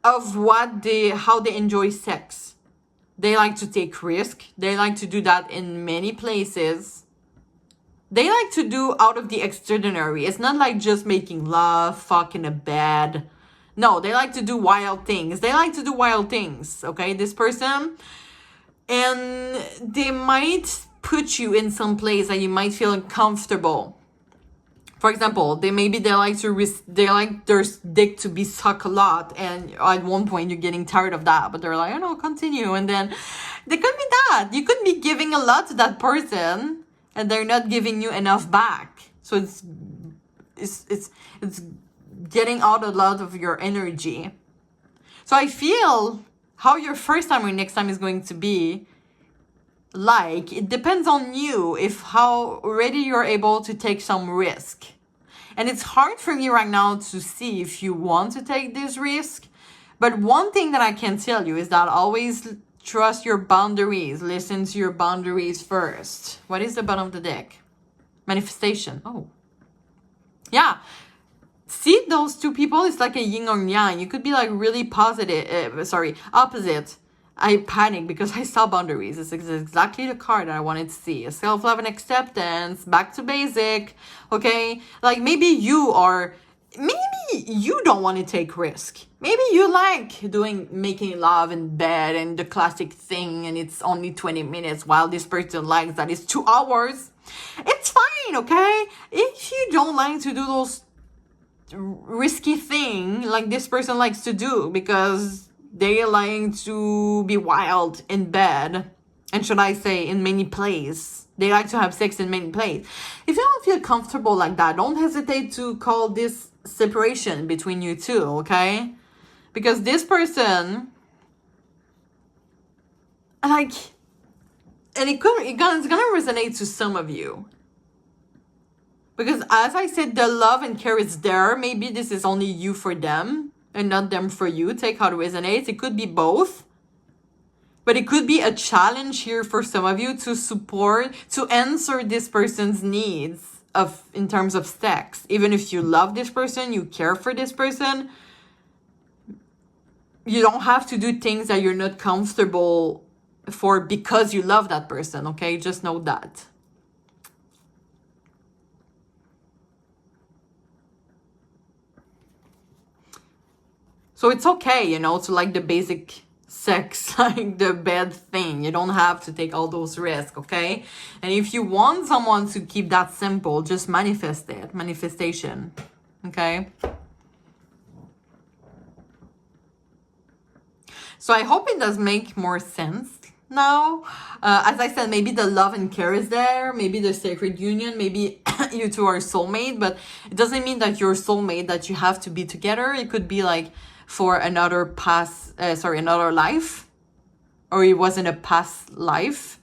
of how they enjoy sex. They like to take risk. They like to do that in many places. They like to do out of the extraordinary. It's not like just making love, fuck in a bed. No, they like to do wild things. Okay, this person. And they might put you in some place that you might feel uncomfortable. For example, they like their dick to be sucked a lot, and at one point you're getting tired of that, but they're like, oh no, continue. And then they could be that. You could be giving a lot to that person, and they're not giving you enough back. So it's getting out a lot of your energy. So I feel how your first time or next time is going to be like, it depends on you, if how ready you're able to take some risk. And it's hard for me right now to see if you want to take this risk. But one thing that I can tell you is that always trust your boundaries. Listen to your boundaries first. What is the bottom of the deck? Manifestation. Oh. Yeah. See those two people? It's like a yin or yang. You could be like really positive. Opposite. I panic because I saw boundaries. It's exactly the card that I wanted to see. Self-love and acceptance. Back to basic. Okay? Like maybe you don't want to take risk. Maybe you like making love in bed and the classic thing, and it's only 20 minutes while this person likes that it's 2 hours. It's fine, okay? If you don't like to do those risky thing like this person likes to do because they like to be wild in bed, and should I say in many places. They like to have sex in many places. If you don't feel comfortable like that, don't hesitate to call this separation between you two, okay? Because this person, like, and it's gonna resonate to some of you. Because as I said, the love and care is there. Maybe this is only you for them and not them for you. Take how it resonates. It could be both. But it could be a challenge here for some of you to answer this person's needs in terms of sex. Even if you love this person, you care for this person, you don't have to do things that you're not comfortable for because you love that person, okay? Just know that. So it's okay, you know, to like the basic sex, like the bad thing. You don't have to take all those risks, okay? And if you want someone to keep that simple, just manifest it. Manifestation, okay? So I hope it does make more sense now. As I said, maybe the love and care is there. Maybe the sacred union. Maybe you two are soulmate. But it doesn't mean that you're soulmate, that you have to be together. It could be like for another another life. Or it wasn't a past life.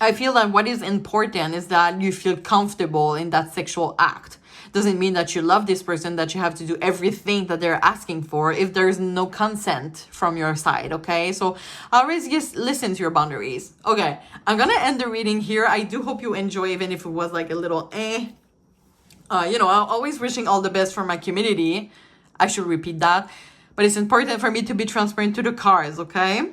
I feel that what is important is that you feel comfortable in that sexual act. Doesn't mean that you love this person, that you have to do everything that they're asking for if there's no consent from your side, okay? So always just listen to your boundaries. Okay, I'm gonna end the reading here. I do hope you enjoy, even if it was like a little you know, I'm always wishing all the best for my community. I should repeat that. But it's important for me to be transparent to the cards, okay?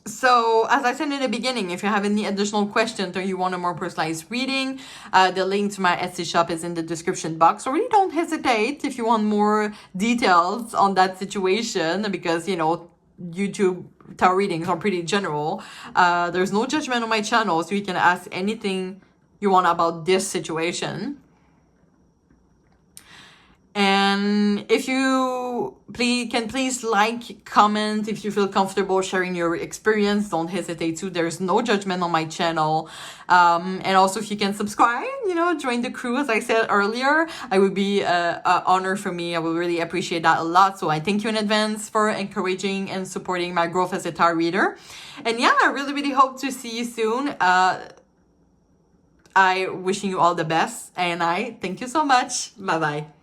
So, as I said in the beginning, if you have any additional questions or you want a more personalized reading, the link to my Etsy shop is in the description box. So really don't hesitate if you want more details on that situation, because, you know, YouTube tarot readings are pretty general. There's no judgment on my channel, so you can ask anything you want about this situation. And if you please like, comment if you feel comfortable sharing your experience. Don't hesitate to. There's no judgment on my channel. And also, if you can subscribe, you know, join the crew, as I said earlier, I would be an honor for me. I would really appreciate that a lot. So I thank you in advance for encouraging and supporting my growth as a tarot reader. And yeah, I really hope to see you soon. I wishing you all the best, and I thank you so much. Bye bye.